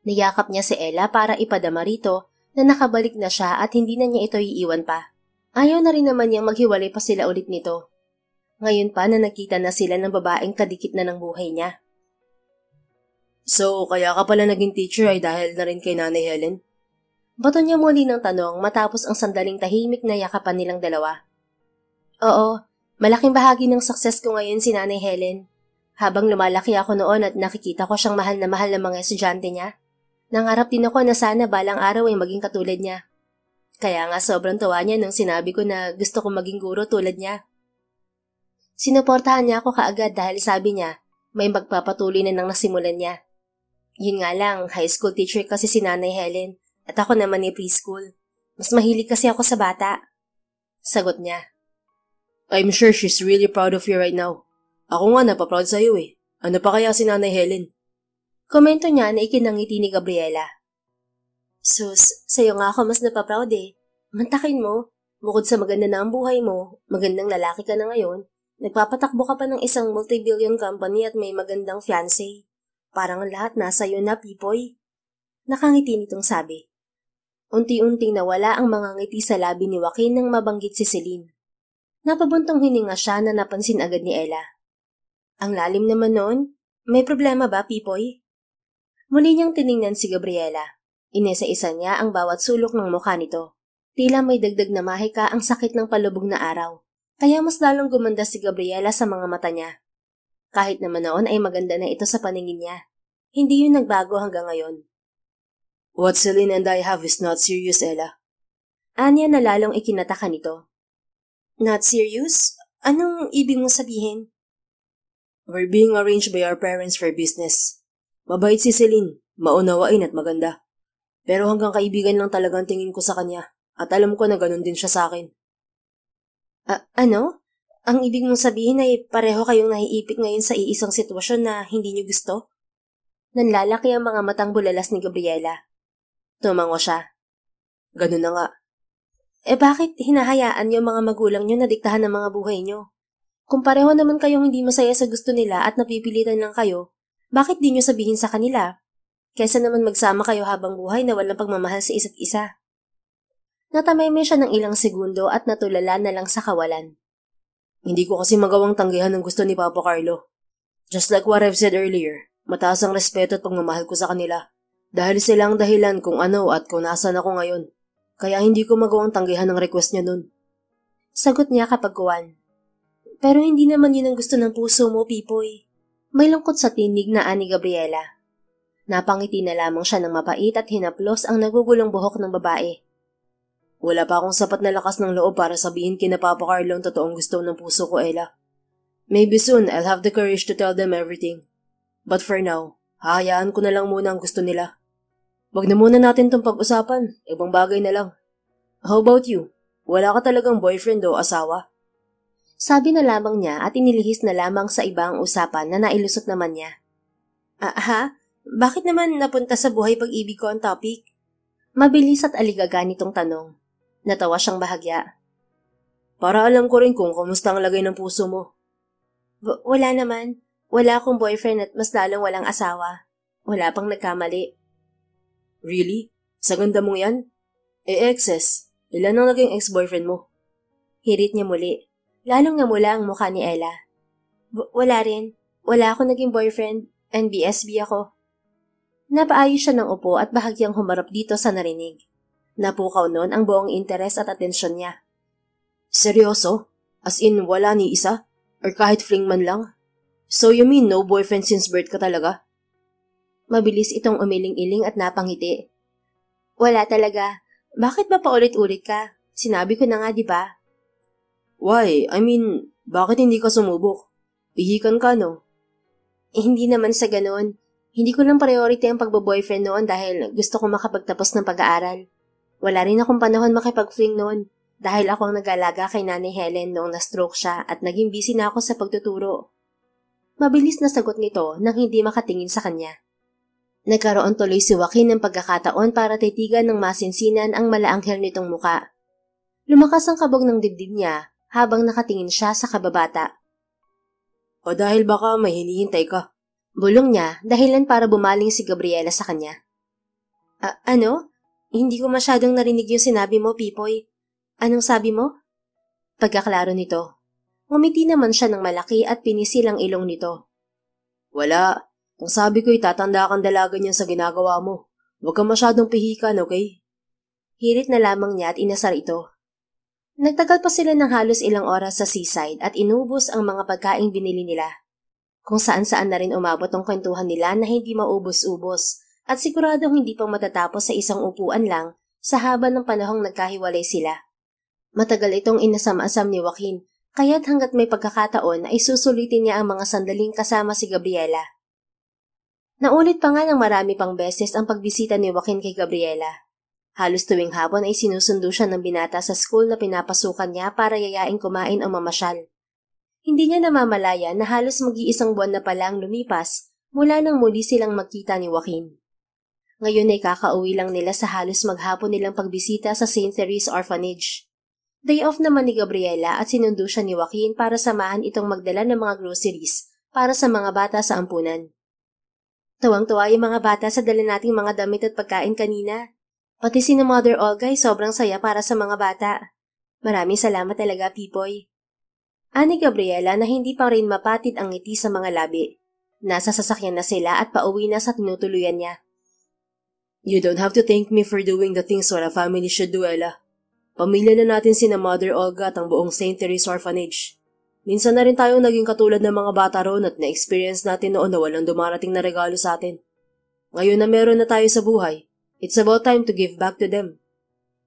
Niyakap niya si Ella para ipadama rito na nakabalik na siya at hindi na niya ito iiwan pa. Ayaw na rin naman niyang maghiwalay pa sila ulit nito. Ngayon pa na nakita na sila ng babaeng kadikit na ng buhay niya. So, kaya ka pala naging teacher ay dahil na rin kay Nanay Helen? Bato niya muli ng tanong matapos ang sandaling tahimik na yakapan nilang dalawa. Oo, malaking bahagi ng success ko ngayon si Nanay Helen. Habang lumalaki ako noon at nakikita ko siyang mahal na mga estudyante niya, nangarap din ako na sana balang araw ay maging katulad niya. Kaya nga sobrang tuwa niya nung sinabi ko na gusto kong maging guro tulad niya. Sinuportahan niya ako kaagad dahil sabi niya may magpapatuloy na nang nasimulan niya. Yun nga lang, high school teacher kasi si Nanay Helen at ako naman ay preschool. Mas mahilig kasi ako sa bata. Sagot niya. I'm sure she's really proud of you right now. Ako nga napaproud sa'yo eh. Ano pa kaya si Nanay Helen? Komento niya na ikinangiti ni Gabriela. Sus, sa'yo nga ako mas napaproud eh. Mantakin mo, bukod sa maganda na ang buhay mo, magandang lalaki ka na ngayon, nagpapatakbo ka pa ng isang multi-billion company at may magandang fiancé. Parang ang lahat nasa iyo na, Pipoy. Nakangiti nitong sabi. Unti-unting nawala ang mga ngiti sa labi ni Joaquin nang mabanggit si Celine. Napabuntong hininga siya na napansin agad ni Ella. Ang lalim naman noon, may problema ba, Pipoy? Muli niyang tiningnan si Gabriela. Inesa-isa niya ang bawat sulok ng mukha nito. Tila may dagdag na mahika ang sakit ng palubog na araw, kaya mas lalong gumanda si Gabriela sa mga mata niya. Kahit naman noon ay maganda na ito sa paningin niya, hindi yun nagbago hanggang ngayon. What Celine and I have is not serious, Ella. Anya na lalong ikinataka nito. Not serious? Anong ibig mong sabihin? We're being arranged by our parents for business. Mabait si Celine, maunawain at maganda. Pero hanggang kaibigan lang talagang tingin ko sa kanya at alam ko na ganun din siya sa akin. Ano? Ang ibig mong sabihin ay pareho kayong naiipit ngayon sa iisang sitwasyon na hindi niyo gusto? Nanlalaki ang mga matang bulalas ni Gabriela. Tumango siya. Ganun na nga. Bakit hinahayaan niyo mga magulang niyo na diktahan ng mga buhay niyo? Kung pareho naman kayong hindi masaya sa gusto nila at napipilitan lang kayo, bakit di niyo sabihin sa kanila? Kaysa naman magsama kayo habang buhay na walang pagmamahal sa isa't isa. Natamayme siya ng ilang segundo at natulala na lang sa kawalan. Hindi ko kasi magawang tanggihan ng gusto ni Papa Carlo. Just like what I've said earlier, mataas ang respeto at pagmamahal ko sa kanila. Dahil sila ang dahilan kung ano at kung nasan ako ngayon. Kaya hindi ko magawang tanggihan ng request niya nun. Sagot niya kapagkuhan. Pero hindi naman yun ang gusto ng puso mo, Pipoy. May lungkot sa tinig na ani Gabriela. Napangiti na lamang siya ng mapait at hinaplos ang nagugulong buhok ng babae. Wala pa akong sapat na lakas ng loob para sabihin kina Papa Carlo ang totoong gusto ng puso ko, Ella. Maybe soon I'll have the courage to tell them everything. But for now, hahayaan ko na lang muna ang gusto nila. Wag na muna natin itong pag-usapan. Ibang bagay na lang. How about you? Wala ka talagang boyfriend o asawa? Sabi na lamang niya at inilihis na lamang sa ibang usapan na nailusot naman niya. Bakit naman napunta sa buhay pag-ibig ko ang topic? Mabilis at aligaga nitong tanong. Natawa siyang bahagya. Para alam ko rin kung kamusta ang lagay ng puso mo. Wala naman. Wala akong boyfriend at mas lalong walang asawa. Wala pang nagkamali. Really? Sa ganda mong yan? Exes. Ilan ang naging ex-boyfriend mo? Hirit niya muli. Lalong namula ang mukha ni Ella. Wala rin. Wala akong naging boyfriend. NBSB ako. Napaayos siya ng upo at bahagyang humarap dito sa narinig. Napukaw noon ang buong interes at atensyon niya. Seryoso? As in wala ni isa? Or kahit fling man lang? So you mean no boyfriend since birth ka talaga? Mabilis itong umiling-iling at napangiti. Wala talaga. Bakit ba paulit-ulit ka? Sinabi ko na nga, di ba? Why? I mean, bakit hindi ka sumubok? Pihikan ka, no? Hindi naman sa ganun. Hindi ko lang priority ang pagbo-boyfriend noon dahil gusto ko makapagtapos ng pag-aaral. Wala rin akong panahon makipag-fling noon dahil ako ang nag-alaga kay Nanay Helen noong na-stroke siya at naging busy na ako sa pagtuturo. Mabilis na sagot nito nang hindi makatingin sa kanya. Nagkaroon tuloy si Joaquin ng pagkakataon para titigan ng masinsinan ang malaanghel nitong muka. Lumakas ang kabog ng dibdib niya habang nakatingin siya sa kababata. O dahil baka may hinihintay ka. Bulong niya dahilan para bumaling si Gabriela sa kanya. Ano? Hindi ko masyadong narinig yung sinabi mo, Pipoy. Anong sabi mo? Pagkaklaro nito. Ngumiti naman siya ng malaki at pinisil ang ilong nito. Wala. Ang sabi ko'y tatanda kang dalaga niyan sa ginagawa mo. Huwag kang masyadong pihikan, okay? Hirit na lamang niya at inasar ito. Nagtagal pa sila ng halos ilang oras sa seaside at inubos ang mga pagkaing binili nila. Kung saan-saan na rin umabot ang kwentuhan nila na hindi maubos-ubos at siguradong hindi pang matatapos sa isang upuan lang sa haba ng panahong nagkahiwalay sila. Matagal itong inasam-asam ni Joaquin, kaya't hanggat may pagkakataon ay susulitin niya ang mga sandaling kasama si Gabriela. Naulit pa nga ng marami pang beses ang pagbisita ni Joaquin kay Gabriela. Halos tuwing hapon ay sinusundo siya ng binata sa school na pinapasukan niya para yayain kumain o mamasyal. Hindi niya namamalaya na halos mag-iisang buwan na pala ang lumipas mula nang muli silang magkita ni Joaquin. Ngayon ay kakauwi lang nila sa halos maghapon nilang pagbisita sa St. Therese Orphanage. Day off naman ni Gabriela at sinundo siya ni Joaquin para samahan itong magdala ng mga groceries para sa mga bata sa ampunan. Tuwang-tuwa yung mga bata sa dala nating mga damit at pagkain kanina. Pati si Mother Olga ay sobrang saya para sa mga bata. Maraming salamat talaga, Pipoy. Ani Gabriela na hindi pa rin mapatid ang ngiti sa mga labi. Nasa sasakyan na sila at pauwi na sa tinutuluyan niya. You don't have to thank me for doing the things what a family should do, Ella. Pamilya na natin sina Mother Olga at ang buong St. Therese Orphanage. Minsan na rin tayong naging katulad ng mga bata roon at na-experience natin noon na walang dumarating na regalo sa atin. Ngayon na meron na tayo sa buhay, it's about time to give back to them.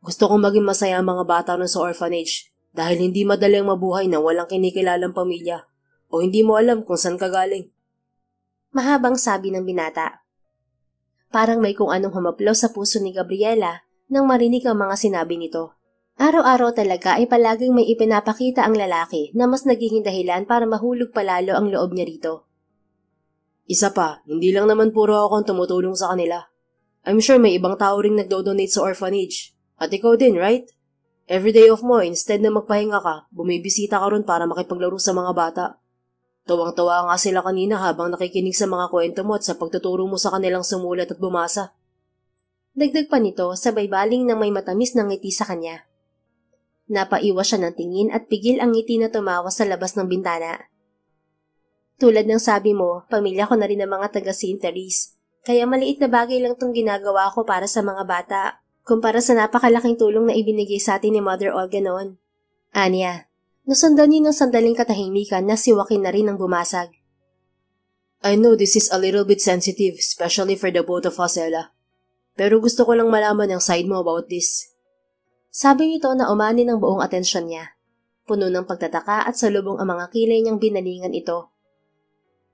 Gusto kong maging masaya ang mga bata roon sa orphanage dahil hindi madaling mabuhay na walang kinikilalang pamilya o hindi mo alam kung saan ka galing. Mahabang sabi ng binata. Parang may kung anong humaplo sa puso ni Gabriela nang marinig ang mga sinabi nito. Araw-araw talaga ay palaging may ipinapakita ang lalaki na mas nagiging dahilan para mahulog palalo ang loob niya rito. Isa pa, hindi lang naman puro ako ang tumutulong sa kanila. I'm sure may ibang tao ring nagdo-donate sa orphanage. At ikaw din, right? Every day off mo, instead na magpahinga ka, bumibisita ka ron para makipaglaro sa mga bata. Tuwang-tuwa nga sila kanina habang nakikinig sa mga kwento mo at sa pagtuturo mo sa kanilang sumulat at bumasa. Dagdag pa nito, sabay baling ng may matamis na ngiti sa kanya. Napaiwas siya ng tingin at pigil ang ngiti na tumawa sa labas ng bintana. Tulad ng sabi mo, pamilya ko na rin ang mga taga St. Therese, kaya maliit na bagay lang tong ginagawa ko para sa mga bata, kumpara sa napakalaking tulong na ibinigay sa atin ni Mother Olga noon. Anya, nasundan niyo ng sandaling katahimikan na si Joaquin na rin ang bumasag. I know this is a little bit sensitive, especially for the both of us, Ella. Pero gusto ko lang malaman ang side mo about this. Sabi nito na umani ng buong atensyon niya. Puno ng pagtataka at salubong ang mga kilay niyang binalingan ito.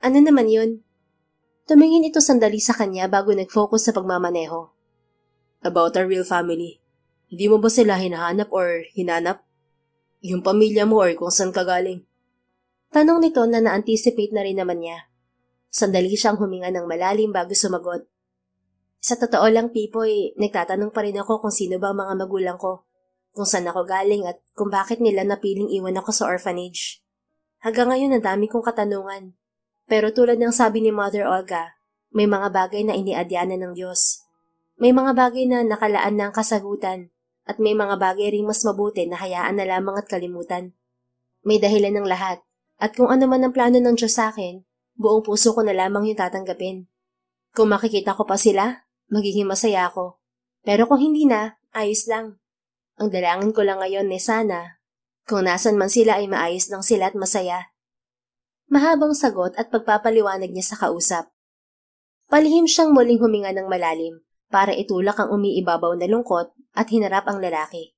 Ano naman yun? Tumingin ito sandali sa kanya bago nag-focus sa pagmamaneho. About our real family. Hindi mo ba sila hinahanap or hinanap? Yung pamilya mo or kung saan ka galing? Tanong nito na na-anticipate na rin naman niya. Sandali siyang huminga ng malalim bago sumagot. Sa totoo lang, Pipoy, nagtatanong pa rin ako kung sino ba ang mga magulang ko, kung saan ako galing at kung bakit nila napiling iwan ako sa orphanage. Hanggang ngayon ang dami kong katanungan. Pero tulad ng sabi ni Mother Olga, may mga bagay na iniadyanan ng Diyos. May mga bagay na nakalaan ng kasagutan at may mga bagay ring mas mabuti na hayaan na lamang at kalimutan. May dahilan ng lahat at kung ano man ang plano ng Diyos sa akin, buong puso ko na lamang yung tatanggapin. Kung makikita ko pa sila, magiging masaya ako. Pero kung hindi na, ayos lang. Ang dalangin ko lang ngayon ay sana, kung nasan man sila ay maayos lang sila at masaya. Mahabang sagot at pagpapaliwanag niya sa kausap. Palihim siyang muling huminga ng malalim para itulak ang umiibabaw na lungkot at hinarap ang lalaki.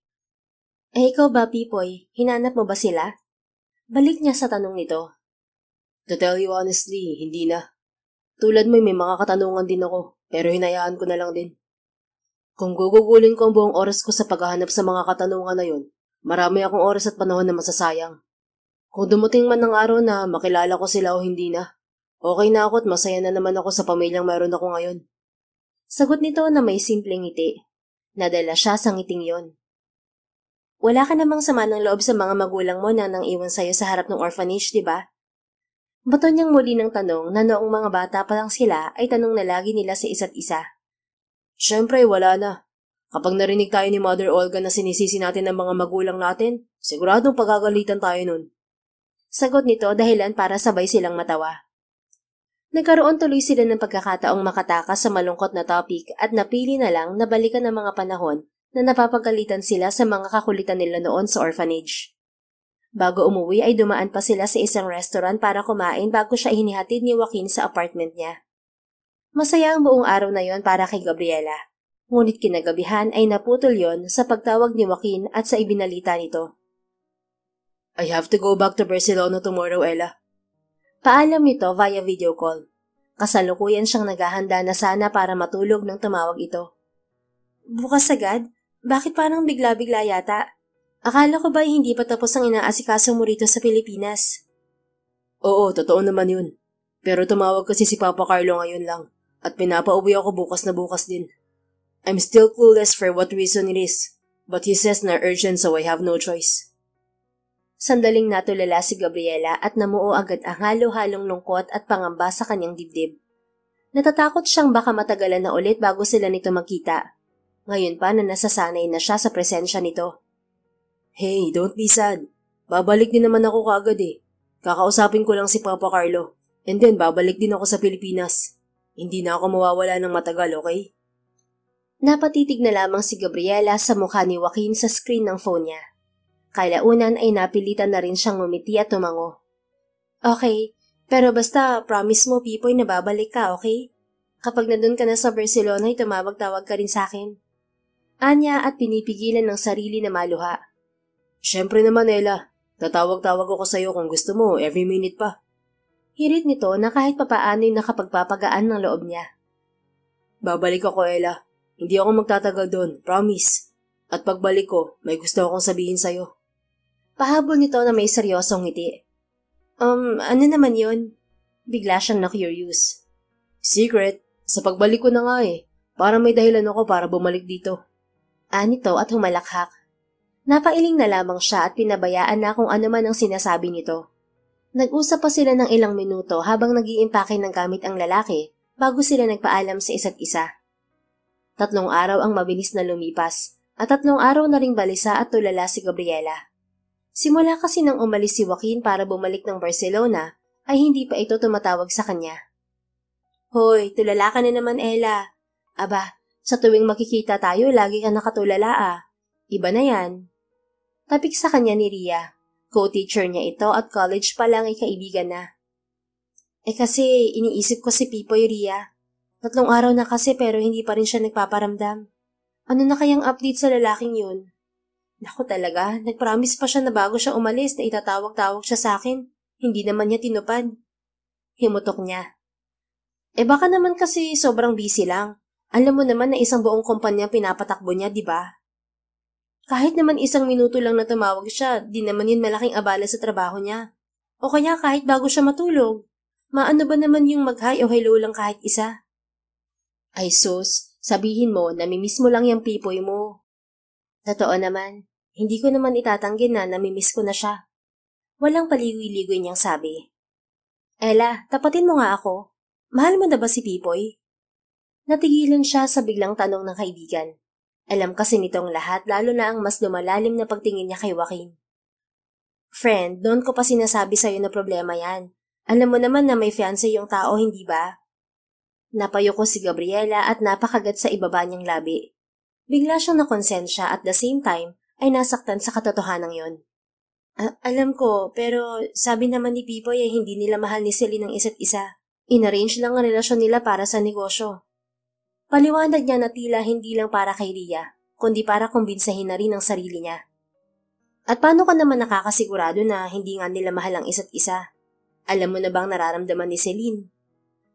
Ikaw ba, Pipoy? Hinanap mo ba sila? Balik niya sa tanong nito. To tell you honestly, hindi na. Tulad mo may mga katanungan din ako, pero hinayaan ko na lang din. Kung gugugulin ko ang buong oras ko sa paghahanap sa mga katanungan na yun, marami akong oras at panahon na masasayang. Kung dumating man ng araw na makilala ko sila o hindi na, okay na ako at masaya na naman ako sa pamilyang mayroon ako ngayon. Sagot nito na may simpleng ngiti. Nadala siya sa ngiting yon. Wala ka namang sama ng loob sa mga magulang mo na nang iwan sa'yo sa harap ng orphanage, di ba? Bato niyang muli ng tanong na noong mga bata pa lang sila ay tanong na lagi nila sa isa't isa. Siyempre, wala na. Kapag narinig tayo ni Mother Olga na sinisisi natin ang mga magulang natin, siguradong pagagalitan tayo nun. Sagot nito dahilan para sabay silang matawa. Nagkaroon tuloy sila ng pagkakataong makatakas sa malungkot na topic at napili na lang na balikan ang mga panahon na napapagalitan sila sa mga kakulitan nila noon sa orphanage. Bago umuwi ay dumaan pa sila sa isang restaurant para kumain bago siya hinihatid ni Joaquin sa apartment niya. Masaya ang buong araw na yon para kay Gabriela. Ngunit kinagabihan ay naputol yon sa pagtawag ni Joaquin at sa ibinalita nito. I have to go back to Barcelona tomorrow, Ella. Paalam nito via video call. Kasalukuyan siyang naghahanda na sana para matulog nang tumawag ito. Bukas agad? Bakit parang bigla-bigla yata? Akala ko ba hindi pa tapos ang inaasikaso mo rito sa Pilipinas? Oo, totoo naman yun. Pero tumawag kasi si Papa Carlo ngayon lang at pinapauwi ako bukas na bukas din. I'm still clueless for what reason it is, but he says na urgent so I have no choice. Sandaling natulala si Gabriela at namuo agad ang halo-halong lungkot at pangamba sa kanyang dibdib. Natatakot siyang baka matagalan na ulit bago sila nito magkita. Ngayon pa na nasasanay na siya sa presensya nito. Hey, don't be sad. Babalik din naman ako kaagad eh. Kakausapin ko lang si Papa Carlo. And then babalik din ako sa Pilipinas. Hindi na ako mawawala ng matagal, okay? Napatitig na lamang si Gabriela sa mukha ni Joaquin sa screen ng phone niya. Kalaunan ay napilitan na rin siyang ngumiti at tumango. Okay, pero basta promise mo Pipoy na babalik ka, okay? Kapag nandun ka na sa Barcelona ay tumawag-tawag ka rin sa akin. Anya at pinipigilan ng sarili na maluha. Siyempre naman Ella, tatawag-tawag ako sa'yo kung gusto mo every minute pa. Hirit nito na kahit papaano'y nakapagpapagaan ng loob niya. Babalik ako Ella. Hindi ako magtatagal doon, promise. At pagbalik ko, may gusto akong sabihin sa'yo. Pahabol nito na may seryosong ngiti. Ano naman yun? Bigla siyang na-curious. Secret, sa pagbalik ko na nga para may dahilan ako para bumalik dito. Anito at humalakhak. Napailing na lamang siya at pinabayaan na kung ano man ang sinasabi nito. Nag-usap pa sila ng ilang minuto habang nag-iimpake ng gamit ang lalaki bago sila nagpaalam sa isa't isa. 3 araw ang mabilis na lumipas at 3 araw na ring balisa at tulala si Gabriela. Simula kasi nang umalis si Joaquin para bumalik ng Barcelona ay hindi pa ito tumatawag sa kanya. Hoy, tulala ka na naman Ella. Aba, sa tuwing makikita tayo lagi ka nakatulala Iba na yan. Tapik sa kanya ni Ria. Co-teacher niya ito at college pa lang ay kaibigan na. Kasi iniisip ko si Pipoy Ria. 3 araw na kasi pero hindi pa rin siya nagpaparamdam. Ano na kayang update sa lalaking yun? Naku talaga, nagpromise pa siya na bago siya umalis na itatawag-tawag siya sa akin. Hindi naman niya tinupad. Himutok niya. Baka naman kasi sobrang busy lang. Alam mo naman na isang buong kumpanya pinapatakbo niya, di ba? Kahit naman 1 minuto lang na tumawag siya, di naman yun malaking abala sa trabaho niya. O kaya kahit bago siya matulog. Maano ba naman yung mag-hi o hello lang kahit isa? Ay sus, sabihin mo, namimiss mo lang yung Pipoy mo. Totoo naman, hindi ko naman itatanggi na namimiss ko na siya. Walang paligoy-ligoy niyang sabi. Ella, tapatin mo nga ako. Mahal mo na ba si Pipoy? Natigilan siya sa biglang tanong ng kaibigan. Alam kasi nitong lahat lalo na ang mas lumalalim na pagtingin niya kay Joaquin. Friend, doon ko pa sinasabi sa'yo na problema yan. Alam mo naman na may fiancé yung tao, hindi ba? Napayuko si Gabriela at napakagat sa ibaba niyang labi. Bigla siyang nakonsensya at the same time ay nasaktan sa katotohanan yon. Alam ko, pero sabi naman ni Pipoy ay hindi nila mahal ni Celine ang isa't isa. Inarrange lang ang relasyon nila para sa negosyo. Paliwanag niya na tila hindi lang para kay Ria, kundi para kumbinsahin na rin ang sarili niya. At paano ka naman nakakasigurado na hindi nga nila mahal ang isa't isa? Alam mo na bang nararamdaman ni Celine?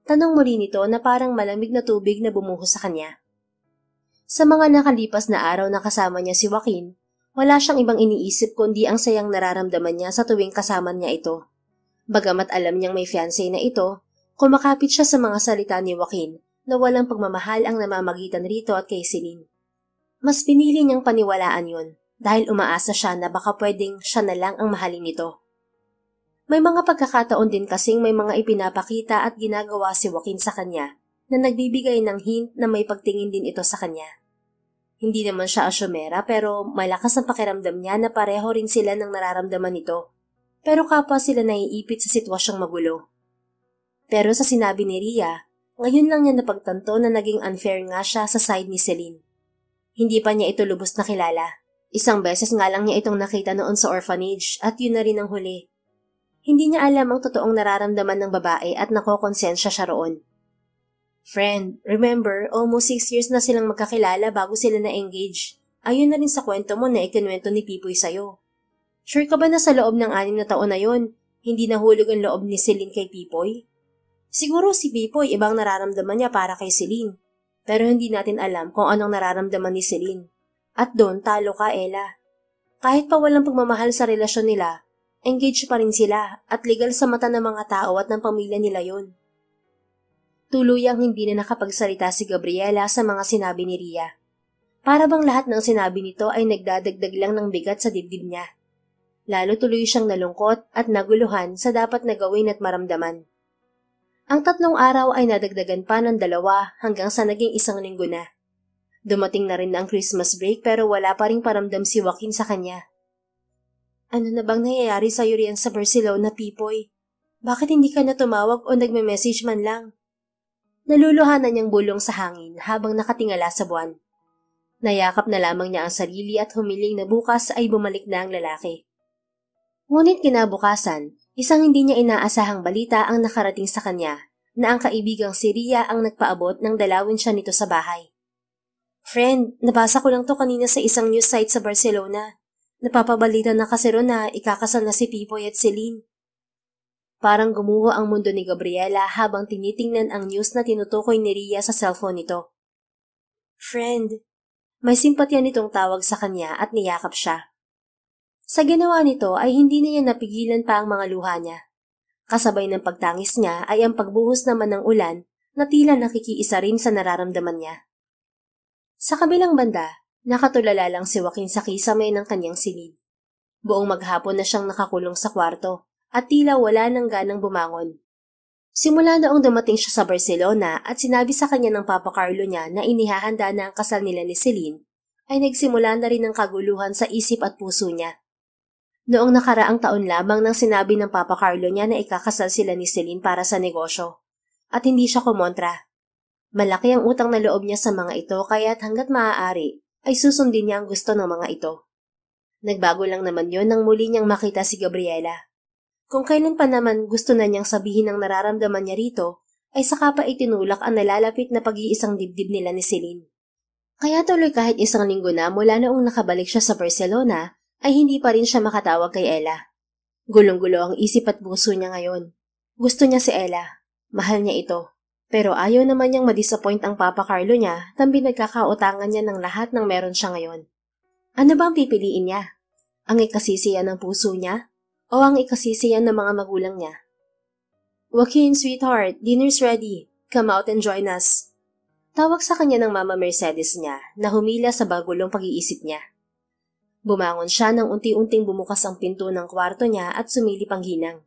Tanong muli nito na parang malamig na tubig na bumuhos sa kanya. Sa mga nakalipas na araw na kasama niya si Joaquin, wala siyang ibang iniisip kundi ang sayang nararamdaman niya sa tuwing kasama niya ito. Bagamat alam niyang may fiancé na ito, kumakapit siya sa mga salita ni Joaquin na walang pagmamahal ang namamagitan rito at kay Celine. Mas pinili niyang paniwalaan yun dahil umaasa siya na baka pwedeng siya na lang ang mahalin nito. May mga pagkakataon din kasing may mga ipinapakita at ginagawa si Joaquin sa kanya na nagbibigay ng hint na may pagtingin din ito sa kanya. Hindi naman siya asyomera pero malakas ang pakiramdam niya na pareho rin sila ng nararamdaman nito. Pero kapwa sila naiipit sa sitwasyong magulo. Pero sa sinabi ni Ria, ngayon lang niya napagtanto na naging unfair nga siya sa side ni Celine. Hindi pa niya ito lubos na kilala. 1 beses nga lang niya itong nakita noon sa orphanage at yun na rin ang huli. Hindi niya alam ang totoong nararamdaman ng babae at nakokonsensya siya roon. Friend, remember, almost 6 years na silang magkakilala bago sila na-engage. Ayun na rin sa kwento mo na ikinwento ni Pipoy sa'yo. Sure ka ba na sa loob ng 6 na taon na yon, hindi nahulog ang loob ni Celine kay Pipoy? Siguro si Pipoy ibang nararamdaman niya para kay Celine, pero hindi natin alam kung anong nararamdaman ni Celine. At doon talo ka, Ella. Kahit pa walang pagmamahal sa relasyon nila, engaged pa rin sila at legal sa mata ng mga tao at ng pamilya nila yon. Tuluyang hindi na nakapagsalita si Gabriela sa mga sinabi ni Ria. Para bang lahat ng sinabi nito ay nagdadagdag lang ng bigat sa dibdib niya. Lalo tuloy siyang nalungkot at naguluhan sa dapat na gawin at maramdaman. Ang 3 araw ay nadagdagan pa ng 2 hanggang sa naging 1 linggo na. Dumating na rin ang Christmas break pero wala pa ring paramdam si Joaquin sa kanya. Ano na bang nangyayari sa'yo riyan sa Barcelona, Pipoy? Bakit hindi ka na tumawag o nagme-message man lang? Naluluhanan niyang bulong sa hangin habang nakatingala sa buwan. Nayakap na lamang niya ang sarili at humiling na bukas ay bumalik na ang lalaki. Ngunit kinabukasan, isang hindi niya inaasahang balita ang nakarating sa kanya na ang kaibigang si Ria ang nagpaabot ng dalawin siya nito sa bahay. Friend, nabasa ko lang to kanina sa isang news site sa Barcelona. Napapabalita na kasi ron na ikakasal na si Pipoy at Celine. Parang gumuho ang mundo ni Gabriela habang tinitingnan ang news na tinutukoy ni Ria sa cellphone nito. Friend, may simpatya nitong tawag sa kanya at niyakap siya. Sa ginawa nito ay hindi niya napigilan pa ang mga luha niya. Kasabay ng pagtangis niya ay ang pagbuhos naman ng ulan na tila nakikiisa rin sa nararamdaman niya. Sa kabilang banda, nakatulala lang si Joaquin sa kisame ng kanyang silid. Buong maghapon na siyang nakakulong sa kwarto at tila wala nang ganang bumangon. Simula noong dumating siya sa Barcelona at sinabi sa kanya ng Papa Carlo niya na inihahanda na ang kasal nila ni Celine, ay nagsimula na rin ang kaguluhan sa isip at puso niya. Noong nakaraang taon lamang nang sinabi ng Papa Carlo niya na ikakasal sila ni Celine para sa negosyo. At hindi siya kumontra. Malaki ang utang na loob niya sa mga ito kaya't hanggat maaari ay susundin niya ang gusto ng mga ito. Nagbago lang naman yon nang muli niyang makita si Gabriela. Kung kailan pa naman gusto na niyang sabihin ang nararamdaman niya rito, ay saka pa itinulak ang nalalapit na pag-iisang dibdib nila ni Celine. Kaya tuloy kahit isang linggo na mula noong nakabalik siya sa Barcelona, ay hindi pa rin siya makatawag kay Ella. Gulong-gulo ang isip at puso niya ngayon. Gusto niya si Ella. Mahal niya ito. Pero ayaw naman niyang madisappoint ang Papa Carlo niya nang pinagkakautangan niya ng lahat ng meron siya ngayon. Ano ba ang pipiliin niya? Ang ikasisiyan ng puso niya? O ang ikasisiyan ng mga magulang niya? Joaquin, sweetheart, dinner's ready. Come out and join us. Tawag sa kanya ng Mama Mercedes niya na humila sa bagulong pag-iisip niya. Bumangon siya nang unti-unting bumukas ang pinto ng kwarto niya at sumilip ang ginang.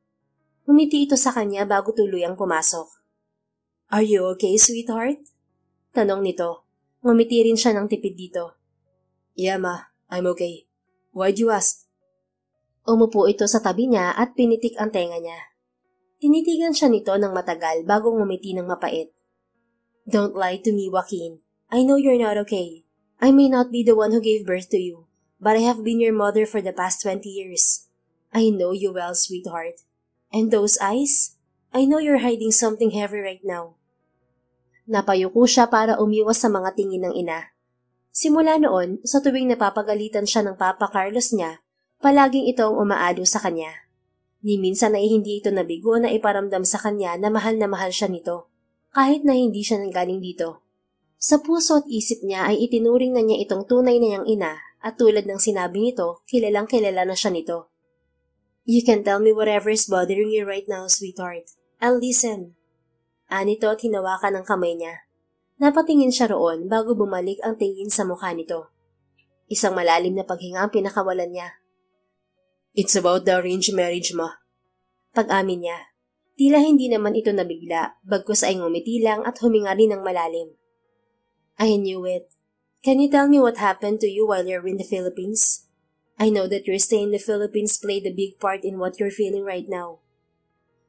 Humiti ito sa kanya bago tuluyang pumasok. Are you okay, sweetheart? Tanong nito. Ngumiti rin siya ng tipid dito. Yeah, Ma. I'm okay. Why'd you ask? Umupo ito sa tabi niya at pinitik ang tenga niya. Tinitigan siya nito ng matagal bago ngumiti ng mapait. Don't lie to me, Joaquin. I know you're not okay. I may not be the one who gave birth to you, but I have been your mother for the past 20 years. I know you well, sweetheart. And those eyes? I know you're hiding something heavy right now. Napayuko siya para umiwas sa mga tingin ng ina. Simula noon, sa tuwing napapagalitan siya ng Papa Carlos niya, palaging ito ang umaalo sa kanya. Ni minsan ay hindi ito nabigo na iparamdam sa kanya na mahal siya nito, kahit na hindi siya nanggaling dito. Sa puso at isip niya ay itinuring na niya itong tunay na niyang ina at tulad ng sinabi nito, kilalang kilala na siya nito. You can tell me whatever is bothering you right now, sweetheart. I'll listen. Anito at hinawakan ng kamay niya. Napatingin siya roon bago bumalik ang tingin sa mukha nito. Isang malalim na paghinga ang pinakawalan niya. It's about the arranged marriage, Ma. Pag-amin niya. Tila hindi naman ito nabigla, bagkus ay ngumiti lang at huminga rin ng malalim. I knew it. Can you tell me what happened to you while you're in the Philippines? I know that your stay in the Philippines played a big part in what you're feeling right now.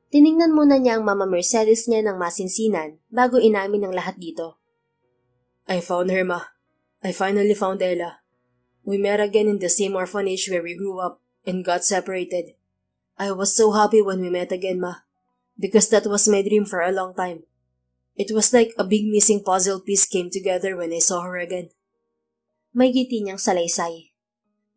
Tiningnan muna niya ang Mama Mercedes niya ng masinsinan bago inamin ang lahat dito. I found her, Ma. I finally found Ella. We met again in the same orphanage where we grew up and got separated. I was so happy when we met again, Ma, because that was my dream for a long time. It was like a big missing puzzle piece came together when I saw her again. May ngiti niyang salaysay.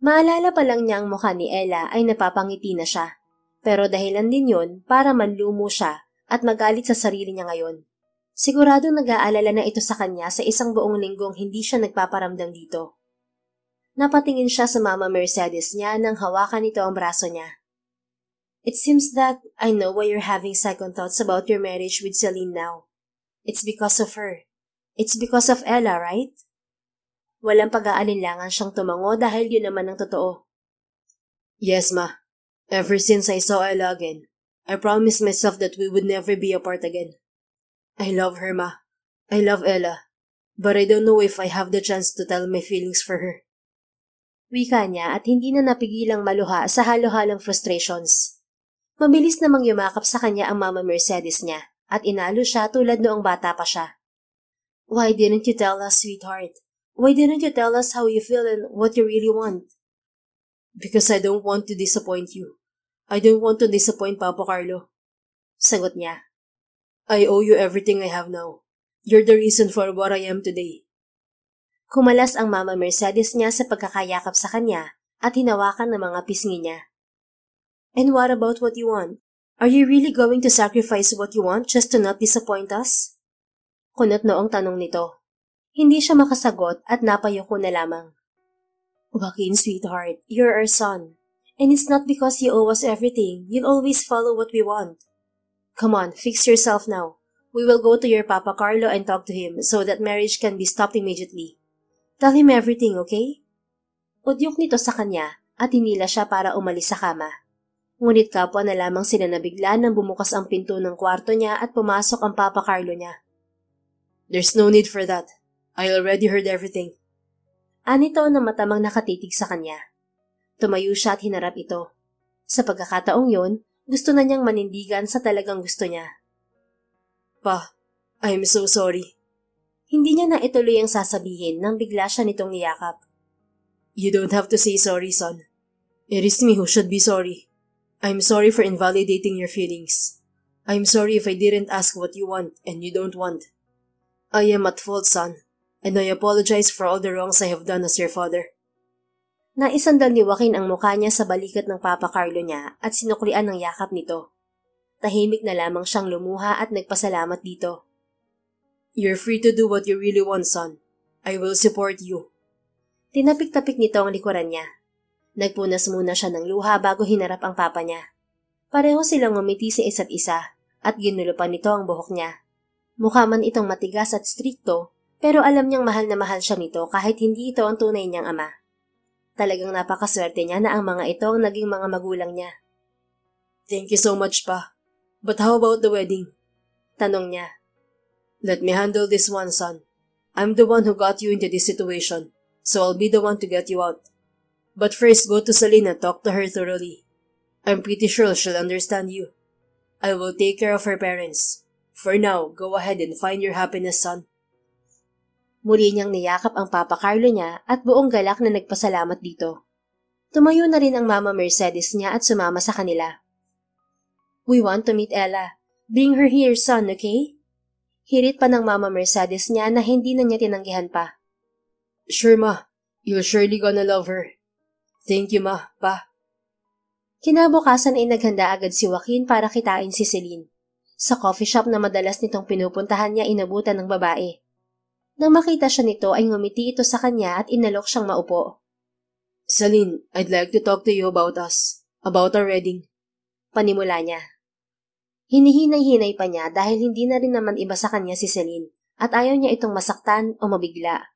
Maalala pa lang niya ang mukha ni Ella ay napapangiti na siya. Pero dahilan din yun para manlumo siya at magalit sa sarili niya ngayon. Siguradong nag-aalala na ito sa kanya sa isang buong linggong hindi siya nagpaparamdam dito. Napatingin siya sa Mama Mercedes niya nang hawakan nito ang braso niya. It seems that I know why you're having second thoughts about your marriage with Celine now. It's because of her. It's because of Ella, right? Walang pag-aalinlangan siyang tumango dahil yun naman ang totoo. Yes, Ma. Ever since I saw Ella again, I promised myself that we would never be apart again. I love her, Ma. I love Ella. But I don't know if I have the chance to tell my feelings for her. Wika niya at hindi na napigilang maluha sa halo-halong frustrations. Mabilis namang yumakap sa kanya ang Mama Mercedes niya at inalo siya tulad noong bata pa siya. Why didn't you tell us, sweetheart? Why didn't you tell us how you feel and what you really want? Because I don't want to disappoint you. I don't want to disappoint Papa Carlo. Sagot niya. I owe you everything I have now. You're the reason for what I am today. Kumalas ang Mama Mercedes niya sa pagkakayakap sa kanya at hinawakan ng mga pisngi niya. And what about what you want? Are you really going to sacrifice what you want just to not disappoint us? Kunot noong tanong nito. Hindi siya makasagot at napayuko na lamang. Joaquin, sweetheart, you're our son. And it's not because you owe us everything. You'll always follow what we want. Come on, fix yourself now. We will go to your Papa Carlo and talk to him so that marriage can be stopped immediately. Tell him everything, okay? Udyok nito sa kanya at hinila siya para umalis sa kama. Ngunit kapwa na lamang sila nabigla nang bumukas ang pinto ng kwarto niya at pumasok ang Papa Carlo niya. There's no need for that. I already heard everything. Anito na matamang nakatitig sa kanya. Tumayo siya at hinarap ito. Sa pagkakataong yon, gusto na niyang manindigan sa talagang gusto niya. Pa, I'm so sorry. Hindi niya na ituloy ang sasabihin nang bigla siya nitong niyakap. You don't have to say sorry, son. It is me who should be sorry. I'm sorry for invalidating your feelings. I'm sorry if I didn't ask what you want and you don't want. I am at fault, son, and I apologize for all the wrongs I have done as your father. Naisandal ni Joaquin ang mukha niya sa balikat ng Papa Carlo niya at sinuklian ng yakap nito. Tahimik na lamang siyang lumuha at nagpasalamat dito. You're free to do what you really want, son. I will support you. Tinapik-tapik nito ang likuran niya. Nagpunas muna siya ng luha bago hinarap ang papa niya. Pareho silang ngumiti sa isa't isa at ginulupan nito ang buhok niya. Mukha man itong matigas at strikto, pero alam niyang mahal na mahal siya nito kahit hindi ito ang tunay niyang ama. Talagang napakaswerte niya na ang mga ito ang naging mga magulang niya. Thank you so much, Pa. But how about the wedding? Tanong niya. Let me handle this one, son. I'm the one who got you into this situation, so I'll be the one to get you out. But first, go to Celine and talk to her thoroughly. I'm pretty sure she'll understand you. I will take care of her parents. For now, go ahead and find your happiness, son. Muli niyang niyakap ang Papa Carlo niya at buong galak na nagpasalamat dito. Tumayo na rin ang Mama Mercedes niya at sumama sa kanila. We want to meet Ella. Bring her here, son, okay? Hirit pa ng Mama Mercedes niya na hindi na niya tinanggihan pa. Sure, Ma. You're surely gonna love her. Thank you, Ma, Pa. Kinabukasan ay naghanda agad si Joaquin para kitain si Celine. Sa coffee shop na madalas nitong pinupuntahan niya inabutan ng babae. Nang makita siya nito ay ngumiti ito sa kanya at inalok siyang maupo. Celine, I'd like to talk to you about us. About our wedding. Panimula niya. Hinihinay-hinay pa niya dahil hindi na rin naman iba sa kanya si Celine at ayaw niya itong masaktan o mabigla.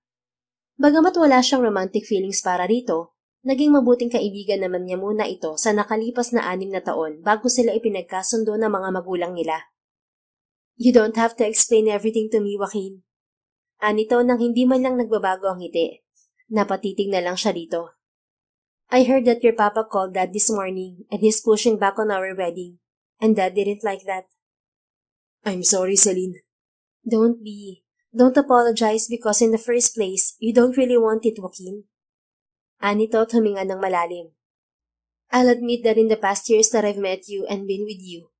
Bagamat wala siyang romantic feelings para rito, naging mabuting kaibigan naman niya muna ito sa nakalipas na 6 na taon bago sila ipinagkasundo ng mga magulang nila. You don't have to explain everything to me, Joaquin. Anito nang hindi man lang nagbabago ang ngiti. Napatitig na lang siya dito. I heard that your papa called Dad this morning and he's pushing back on our wedding. And Dad didn't like that. I'm sorry, Celine. Don't be. Don't apologize because in the first place, you don't really want it, Joaquin. Anito at huminga ng malalim. I'll admit that in the past years that I've met you and been with you,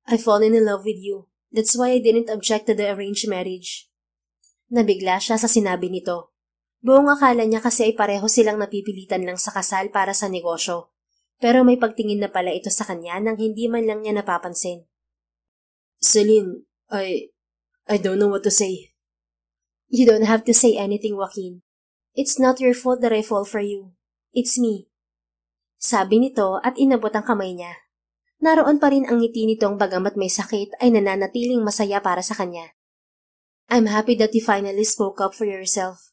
I've fallen in love with you. That's why I didn't object to the arranged marriage. Nabigla siya sa sinabi nito. Buong akala niya kasi ay pareho silang napipilitan lang sa kasal para sa negosyo. Pero may pagtingin na pala ito sa kanya nang hindi man lang niya napapansin. Celine, I don't know what to say. You don't have to say anything, Joaquin. It's not your fault that I fall for you. It's me. Sabi nito at inabot ang kamay niya. Naroon pa rin ang ngiti nitong bagamat may sakit ay nananatiling masaya para sa kanya. I'm happy that you finally spoke up for yourself.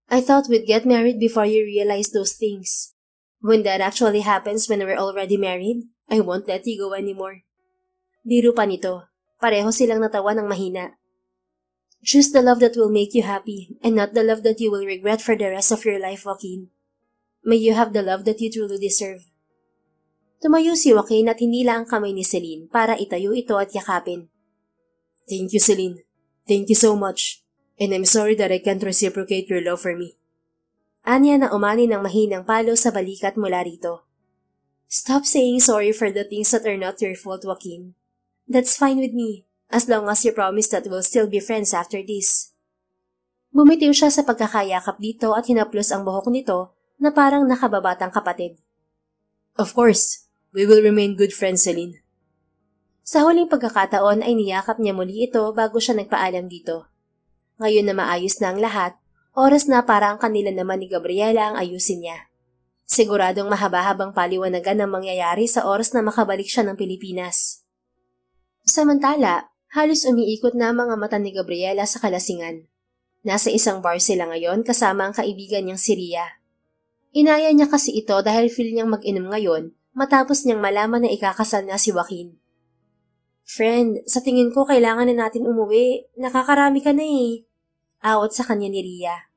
I thought we'd get married before you realize those things. When that actually happens when we're already married, I won't let you go anymore. Biro pa nito. Pareho silang natawa ng mahina. Choose the love that will make you happy and not the love that you will regret for the rest of your life, Joaquin. May you have the love that you truly deserve. Tumayo si Joaquin at hinila ang kamay ni Celine para itayo ito at yakapin. Thank you, Celine. Thank you so much. And I'm sorry that I can't reciprocate your love for me. Anya na umani ng mahinang palo sa balikat mula rito. Stop saying sorry for the things that are not your fault, Joaquin. That's fine with me, as long as you promise that we'll still be friends after this. Bumitiw siya sa pagkakayakap dito at hinaplos ang buhok nito na parang nakababatang kapatid. Of course, we will remain good friends, Celine. Sa huling pagkakataon ay niyakap niya muli ito bago siya nagpaalam dito. Ngayon na maayos na ang lahat, oras na para ang kanila naman ni Gabriela ang ayusin niya. Siguradong mahaba-habang paliwanagan ang mangyayari sa oras na makabalik siya ng Pilipinas. Samantala, halos umiikot na ang mga mata ni Gabriela sa kalasingan. Nasa isang bar sila ngayon kasama ang kaibigan niyang si Ria. Inaya niya kasi ito dahil feel niyang mag-inom ngayon matapos niyang malaman na ikakasal na si Joaquin. Friend, sa tingin ko kailangan na natin umuwi. Nakakarami ka na eh. Awat sa kanya ni Ria.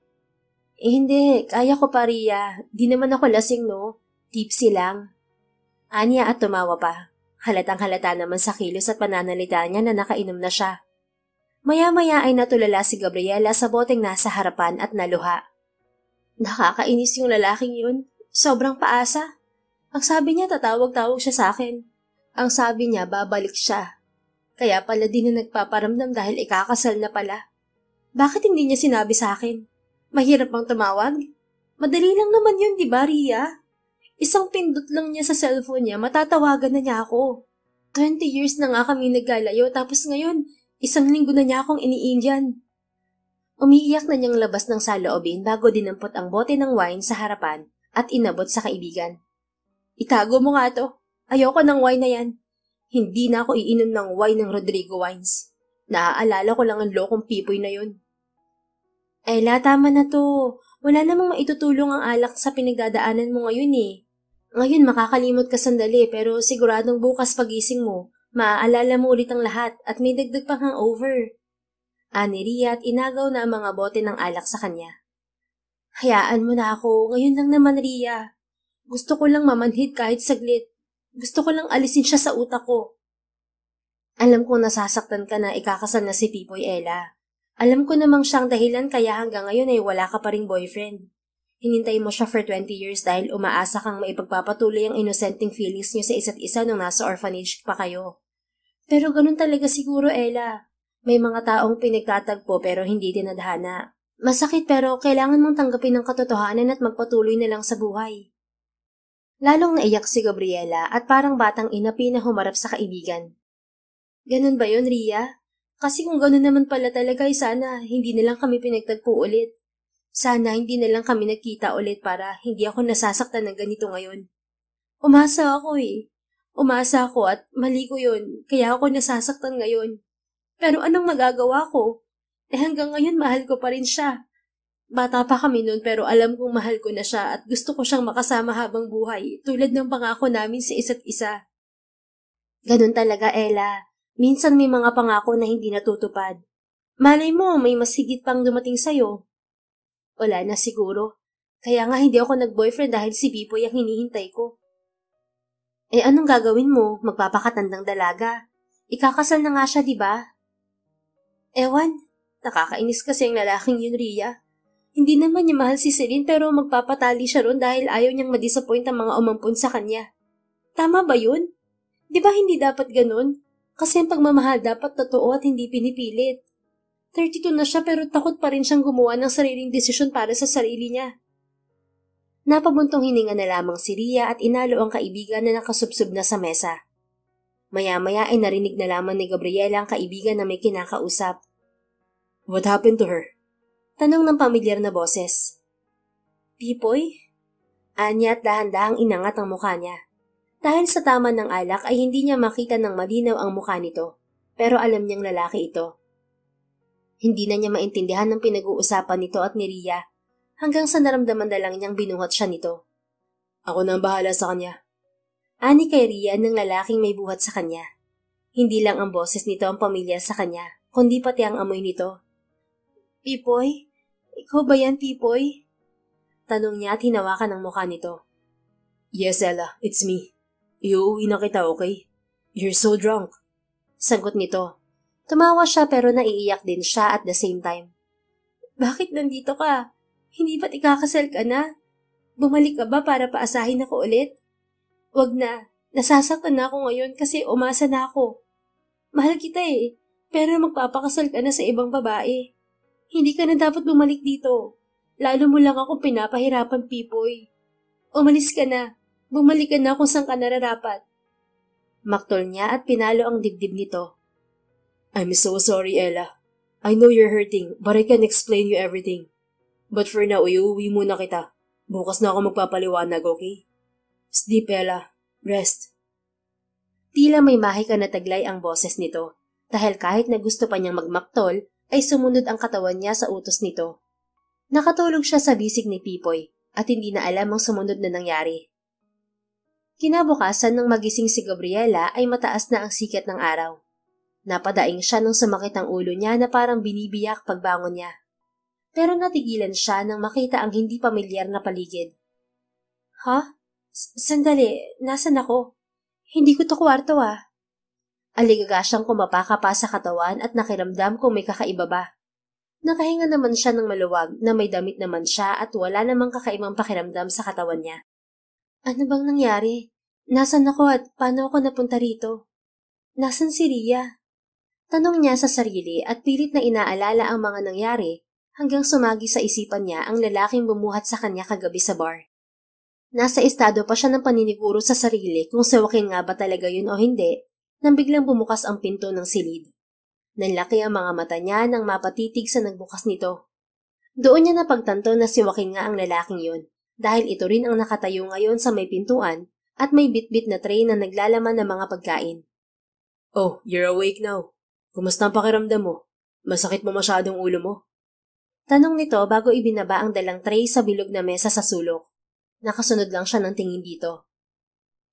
Hindi, kaya ko pa Ria. Di naman ako lasing no. Tipsy lang. Anya at tumawa pa. Halatang halata naman sa kilos at pananalita niya na nakainom na siya. Maya-maya ay natulala si Gabriela sa boteng nasa harapan at naluha. Nakakainis yung lalaking yun. Sobrang paasa. Ang sabi niya tatawag-tawag siya sa akin. Ang sabi niya babalik siya. Kaya pala din na nagpaparamdam dahil ikakasal na pala. Bakit hindi niya sinabi sa akin? Mahirap bang tumawag? Madali lang naman yun, di ba, Ria? Isang pindot lang niya sa cellphone niya, matatawagan na niya ako. 20 years na nga kami naggalayo, tapos ngayon, 1 linggo na niya akong iniindyan. Umiiyak na niyang labas ng saloobin bago dinampot ang bote ng wine sa harapan at inabot sa kaibigan. Itago mo nga to. Ayoko ng wine na yan. Hindi na ako iinom ng wine ng Rodrigo Wines. Naaalala ko lang ang lokong pipoy na yun. Ella, tama na to. Wala namang maitutulong ang alak sa pinagdadaanan mo ngayon eh. Ngayon makakalimot ka sandali pero siguradong bukas pagising mo, maaalala mo ulit ang lahat at may dagdag pang hangover. Ani Ria at inagaw na ang mga bote ng alak sa kanya. Hayaan mo na ako, ngayon lang naman Ria. Gusto ko lang mamanhid kahit saglit. Gusto ko lang alisin siya sa utak ko. Alam kong nasasaktan ka na ikakasal na si Pipoy, Ella. Alam ko namang siyang dahilan kaya hanggang ngayon ay wala ka pa ring boyfriend. Hinintay mo siya for 20 years dahil umaasa kang maipagpapatuloy ang innocenteng feelings niyo sa isa't isa nung nasa orphanage pa kayo. Pero ganun talaga siguro, Ella. May mga taong pinagtatagpo pero hindi tinadhana. Masakit pero kailangan mong tanggapin ang katotohanan at magpatuloy na lang sa buhay. Lalong naiyak si Gabriela at parang batang inapi na humarap sa kaibigan. Ganun ba yun, Ria? Kasi kung ganun naman pala talaga ay sana hindi na lang kami pinagtagpo ulit. Sana hindi na lang kami nagkita ulit para hindi ako nasasaktan ng ganito ngayon. Umasa ako eh. Umasa ako at mali ko yun, kaya ako nasasaktan ngayon. Pero anong magagawa ko? Hanggang ngayon mahal ko pa rin siya. Bata pa kami noon pero alam kong mahal ko na siya at gusto ko siyang makasama habang buhay tulad ng pangako namin sa isa't isa. Ganun talaga, Ella. Minsan may mga pangako na hindi natutupad. Malay mo, may mas higit pang dumating sa'yo. Wala na siguro. Kaya nga hindi ako nag-boyfriend dahil si Pipoy ang hinihintay ko. Eh anong gagawin mo? Magpapakatandang dalaga. Ikakasal na nga siya, di ba? Ewan, nakakainis kasi ang lalaking yun, Ria. Hindi naman niya mahal si Celine pero magpapatali siya ron dahil ayaw niyang madisappoint ang mga umampun sa kanya. Tama ba yun? Di ba hindi dapat ganun? Kasi ang pagmamahal dapat totoo at hindi pinipilit. 32 na siya pero takot pa rin siyang gumawa ng sariling desisyon para sa sarili niya. Napabuntong hininga na lamang si Ria at inalo ang kaibigan na nakasubsob na sa mesa. Maya-maya ay narinig na lamang ni Gabriela ang kaibigan na may kinakausap. What happened to her? Tanong ng pamilyar na boses. Pipoy? Anya at dahan-dahang inangat ang mukha niya. Dahil sa tama ng alak ay hindi niya makita ng malinaw ang mukha nito, pero alam niyang lalaki ito. Hindi na niya maintindihan ng pinag-uusapan nito at ni Ria, hanggang sa naramdaman na lang niyang binuhat siya nito. Ako na ang bahala sa kanya. Ani kay Ria ng lalaking may buhat sa kanya. Hindi lang ang boses nito ang pamilyar sa kanya, kundi pati ang amoy nito. Pipoy? Ikaw ba yan, Pipoy? Tanong niya at hinawakan ang mukha nito. Yes, Ella, it's me. Iuwi na kita, okay? You're so drunk. Sagot nito. Tumawa siya pero naiiyak din siya at the same time. Bakit nandito ka? Hindi ba't ikakasal ka na? Bumalik ka ba para paasahin ako ulit? Wag na. Nasasaktan na ako ngayon kasi umasa na ako. Mahal kita eh, pero magpapakasal ka na sa ibang babae. Hindi ka na dapat bumalik dito. Lalo mo lang akong pinapahirapan, Pipoy. Umalis ka na. Bumalik ka na kung saan ka nararapat. Maktol niya at pinalo ang dibdib nito. I'm so sorry, Ella. I know you're hurting, but I can explain you everything. But for now, iuwi muna kita. Bukas na ako magpapaliwanag, okay? Sleep, Ella. Rest. Tila may mahika na taglay ang boses nito, dahil kahit na gusto pa niyang magmaktol, ay sumunod ang katawan niya sa utos nito. Nakatulog siya sa bisig ni Pipoy, at hindi na alam ang sumunod na nangyari. Kinabukasan nang magising si Gabriela ay mataas na ang sikat ng araw. Napadaing siya nung sumakit ang ulo niya na parang binibiyak pagbangon niya. Pero natigilan siya nang makita ang hindi pamilyar na paligid. Ha? Sandali, nasan ako? Hindi ko to kwarto ah. Aligaga siyang kumapaka pa sa katawan at nakiramdam kung may kakaiba ba. Nakahinga naman siya ng maluwag na may damit naman siya at wala namang kakaibang pakiramdam sa katawan niya. Ano bang nangyari? Nasaan ako at paano ako napunta rito? Nasaan si Ria? Tanong niya sa sarili at pilit na inaalala ang mga nangyari hanggang sumagi sa isipan niya ang lalaking bumuhat sa kanya kagabi sa bar. Nasa estado pa siya ng paniniguro sa sarili kung si Joaquin nga ba talaga yun o hindi nang biglang bumukas ang pinto ng silid. Nanlaki ang mga mata niya nang mapatitig sa nagbukas nito. Doon niya napagtanto na si Joaquin nga ang lalaking yun dahil ito rin ang nakatayo ngayon sa may pintuan at may bitbit na tray na naglalaman ng mga pagkain. Oh, you're awake now. Kumusta ang pakiramdam mo? Masakit mo masyadong ulo mo? Tanong nito bago ibinaba ang dalang tray sa bilog na mesa sa sulok. Nakasunod lang siya ng tingin dito.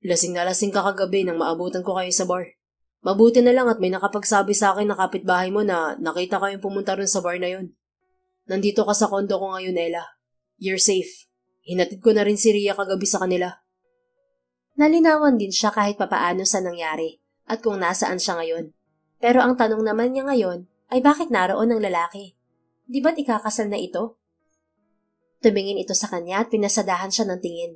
Lasing na lasing ka kagabi nang maabutan ko kayo sa bar. Mabuti na lang at may nakapagsabi sa akin na kapitbahay mo na nakita kayong pumunta rin sa bar na yun. Nandito ka sa kondo ko ngayon, Ella. You're safe. Hinatid ko na rin si Ria kagabi sa kanila. Nalinawan din siya kahit papaano sa nangyari at kung nasaan siya ngayon. Pero ang tanong naman niya ngayon ay bakit naroon ang lalaki? Di ba't ikakasal na ito? Tumingin ito sa kanya at pinasadahan siya ng tingin.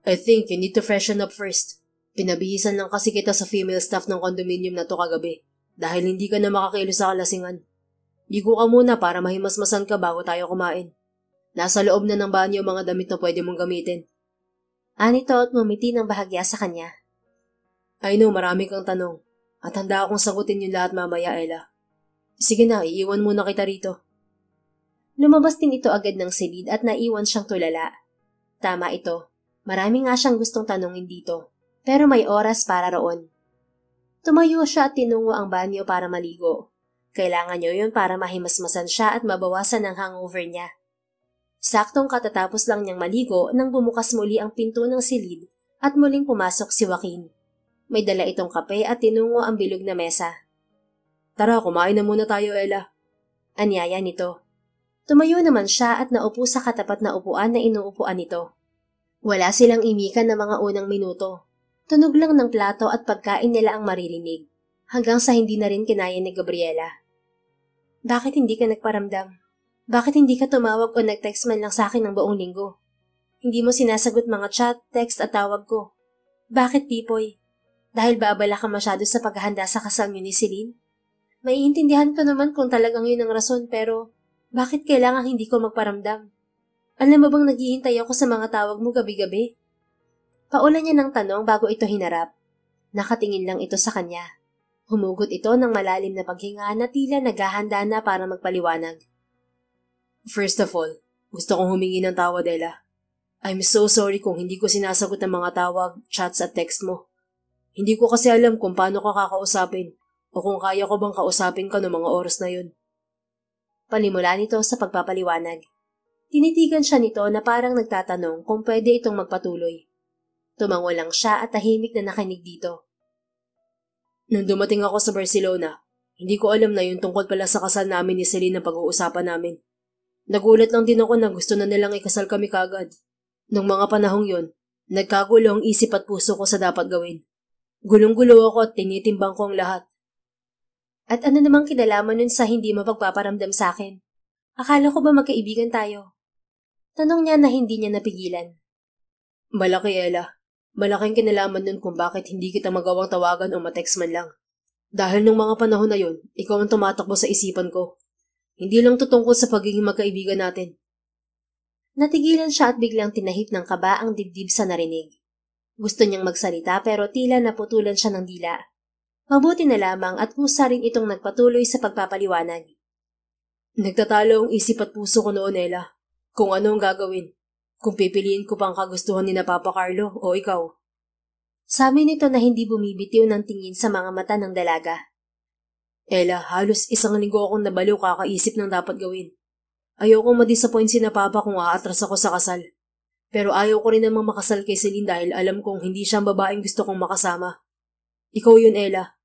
I think you need to freshen up first. Pinabihisan lang kasi kita sa female staff ng condominium na to kagabi dahil hindi ka na makakilos sa kalasingan. Ligo ka muna para mahimasmasan ka bago tayo kumain. Nasa loob na ng banyo mga damit na pwede mong gamitin. Anito at ngumiti ng bahagya sa kanya. I know marami kang tanong at handa akong sagutin yung lahat mamaya, Ella. Sige na, iiwan muna kita rito. Lumabas din ito agad ng silid at naiwan siyang tulala. Tama ito, marami nga siyang gustong tanongin dito, pero may oras para roon. Tumayo siya at tinungo ang banyo para maligo. Kailangan niyo yun para mahimasmasan siya at mabawasan ang hangover niya. Saktong katatapos lang niyang maligo nang bumukas muli ang pinto ng silid at muling pumasok si Joaquin. May dala itong kape at tinungo ang bilog na mesa. Tara, kumain na muna tayo, Ella. Anyaya nito. Tumayo naman siya at naupo sa katapat na upuan na inuupuan nito. Wala silang imikan na mga unang minuto. Tunog lang ng plato at pagkain nila ang maririnig, hanggang sa hindi na rin kinaya ni Gabriela. Bakit hindi ka nagparamdam? Bakit hindi ka tumawag o nag-text man lang sa akin ng buong linggo? Hindi mo sinasagot mga chat, text at tawag ko. Bakit, Pipoy? Dahil ba abala ka masyado sa paghahanda sa kasal niyo ni Celine? Maiintindihan ko naman kung talagang yun ang rason pero bakit kailangang hindi ko magparamdam? Alam mo bang naghihintay ako sa mga tawag mo gabi-gabi? Paulan niya ng tanong bago ito hinarap. Nakatingin lang ito sa kanya. Humugot ito ng malalim na paghinga na tila naghahanda na para magpaliwanag. First of all, gusto kong humingi ng tawad, Ella. I'm so sorry kung hindi ko sinasagot ang mga tawag, chats at text mo. Hindi ko kasi alam kung paano ka kakausapin o kung kaya ko bang kausapin ka noong mga oras na yun. Palimula nito sa pagpapaliwanag. Tinitigan siya nito na parang nagtatanong kung pwede itong magpatuloy. Tumango lang siya at tahimik na nakinig dito. Nung dumating ako sa Barcelona, hindi ko alam na yun tungkol pala sa kasal namin ni Celine ang pag-uusapan namin. Nagulat lang din ako na gusto na nilang ikasal kami kagad. Nung mga panahong yun, nagkagulo ang isip at puso ko sa dapat gawin. Gulong-gulo ako at tinitimbang ko ang lahat. At ano namang kinalaman nun sa hindi mapagpaparamdam sa akin? Akala ko ba magkaibigan tayo? Tanong niya na hindi niya napigilan. Malaki, Ella. Malaking kinalaman nun kung bakit hindi kita magawang tawagan o matext man lang. Dahil nung mga panahon na yun, ikaw ang tumatakbo sa isipan ko. Hindi lang tutungkol sa pagiging magkaibigan natin. Natigilan siya at biglang tinahip ng kaba ang dibdib sa narinig. Gusto niyang magsalita pero tila naputulan siya ng dila. Mabuti na lamang at kusa rin itong nagpatuloy sa pagpapaliwanag. Nagtatalo ang isip at puso ko noon, Ella. Kung ano ang gagawin. Kung pipiliin ko pang kagustuhan ni na Papa Carlo o ikaw. Sabi nito na hindi bumibitiw ng tingin sa mga mata ng dalaga. Ella, halos isang linggo akong nabaliw kakaisip ng dapat gawin. Ayokong madisappoint si na Papa kung aatras ako sa kasal. Pero ayaw ko rin namang makasal kay Celine dahil alam kong hindi siya ang babaeng gusto kong makasama. Ikaw yun, Ella.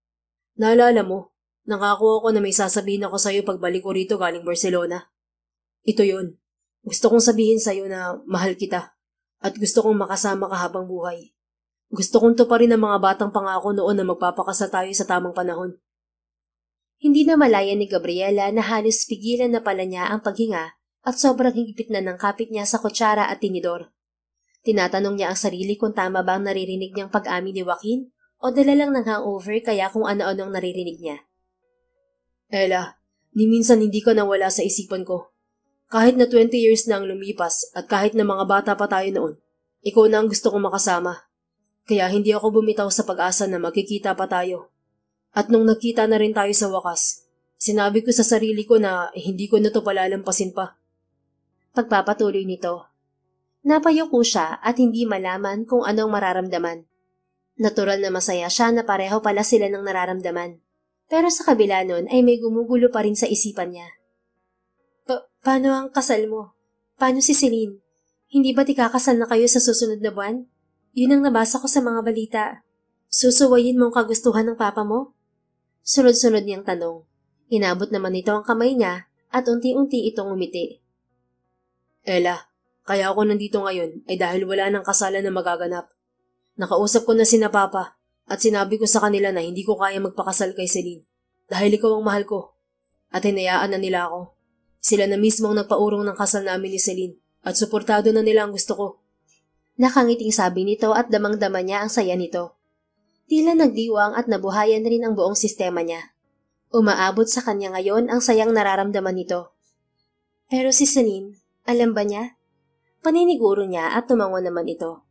Naalala mo, nangako ako na may sasabihin ako sa'yo pagbalik ko rito galing Barcelona. Ito yun. Gusto kong sabihin sa'yo na mahal kita at gusto kong makasama ka habang buhay. Gusto kong tuparin ang mga batang pangako noon na magpapakasal tayo sa tamang panahon. Hindi na malaya ni Gabriela na halos pigilan na pala niya ang paghinga at sobrang higpit na ng kapit niya sa kutsara at tinidor. Tinatanong niya ang sarili kung tama ba ang naririnig niyang pag-amin ni Joaquin o dala lang ng hangover kaya kung ano-ano ang naririnig niya. Ella, ni minsan hindi ka nawala sa isipan ko. Kahit na 20 years na ang lumipas at kahit na mga bata pa tayo noon, ikaw na ang gusto kong makasama. Kaya hindi ako bumitaw sa pag-asa na magkikita pa tayo. At nung nakita na rin tayo sa wakas, sinabi ko sa sarili ko na hindi ko na to palalampasin pa. Pagpapatuloy nito. Napayuko siya at hindi malaman kung anong mararamdaman. Natural na masaya siya na pareho pala sila ng nararamdaman. Pero sa kabila nun ay may gumugulo pa rin sa isipan niya. Paano ang kasal mo? Paano si Celine? Hindi ba't ikakasal na kayo sa susunod na buwan? Yun ang nabasa ko sa mga balita. Susuwayin mo ang kagustuhan ng papa mo? Sunod-sunod niyang tanong. Inabot naman nito ang kamay niya at unti-unti itong umiti. Ella, kaya ako nandito ngayon ay dahil wala ng kasalan na magaganap. Nakausap ko na sina Papa at sinabi ko sa kanila na hindi ko kaya magpakasal kay Celine dahil ikaw ang mahal ko. At hinayaan na nila ako. Sila na mismo ang nagpaurong ng kasal namin ni Celine at suportado na nila ang gusto ko. Nakangiting sabi nito at damang-dama niya ang saya nito. Tila nagdiwang at nabuhayan rin ang buong sistema niya. Umaabot sa kanya ngayon ang sayang nararamdaman nito. Pero si Celine, alam ba niya? Paniniguro niya at tumango naman ito.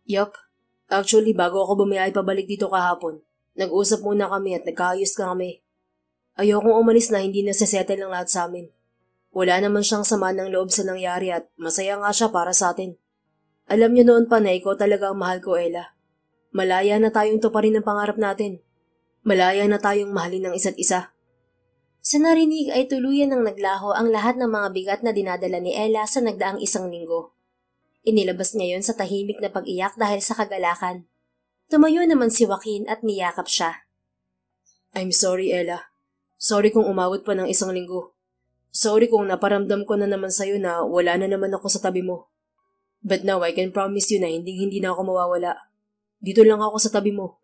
Yup. Actually, bago ako bumiyay pabalik dito kahapon, nag-usap muna kami at nagkaayos ka kami. Ayokong umalis na hindi nasesettle ang lahat sa amin. Wala naman siyang sama ng loob sa nangyari at masaya nga siya para sa atin. Alam niyo noon pa na ikaw talaga ang mahal ko, Ella. Malaya na tayong tuparin ang pangarap natin. Malaya na tayong mahalin ng isa't isa. Sa narinig ay tuluyan ng naglaho ang lahat ng mga bigat na dinadala ni Ella sa nagdaang isang linggo. Inilabas niya yon sa tahimik na pag-iyak dahil sa kagalakan. Tumayo naman si Joaquin at niyakap siya. I'm sorry, Ella. Sorry kung umawat pa ng isang linggo. Sorry kung naparamdam ko na naman sa'yo na wala na naman ako sa tabi mo. But now I can promise you na hindi na ako mawawala. Dito lang ako sa tabi mo.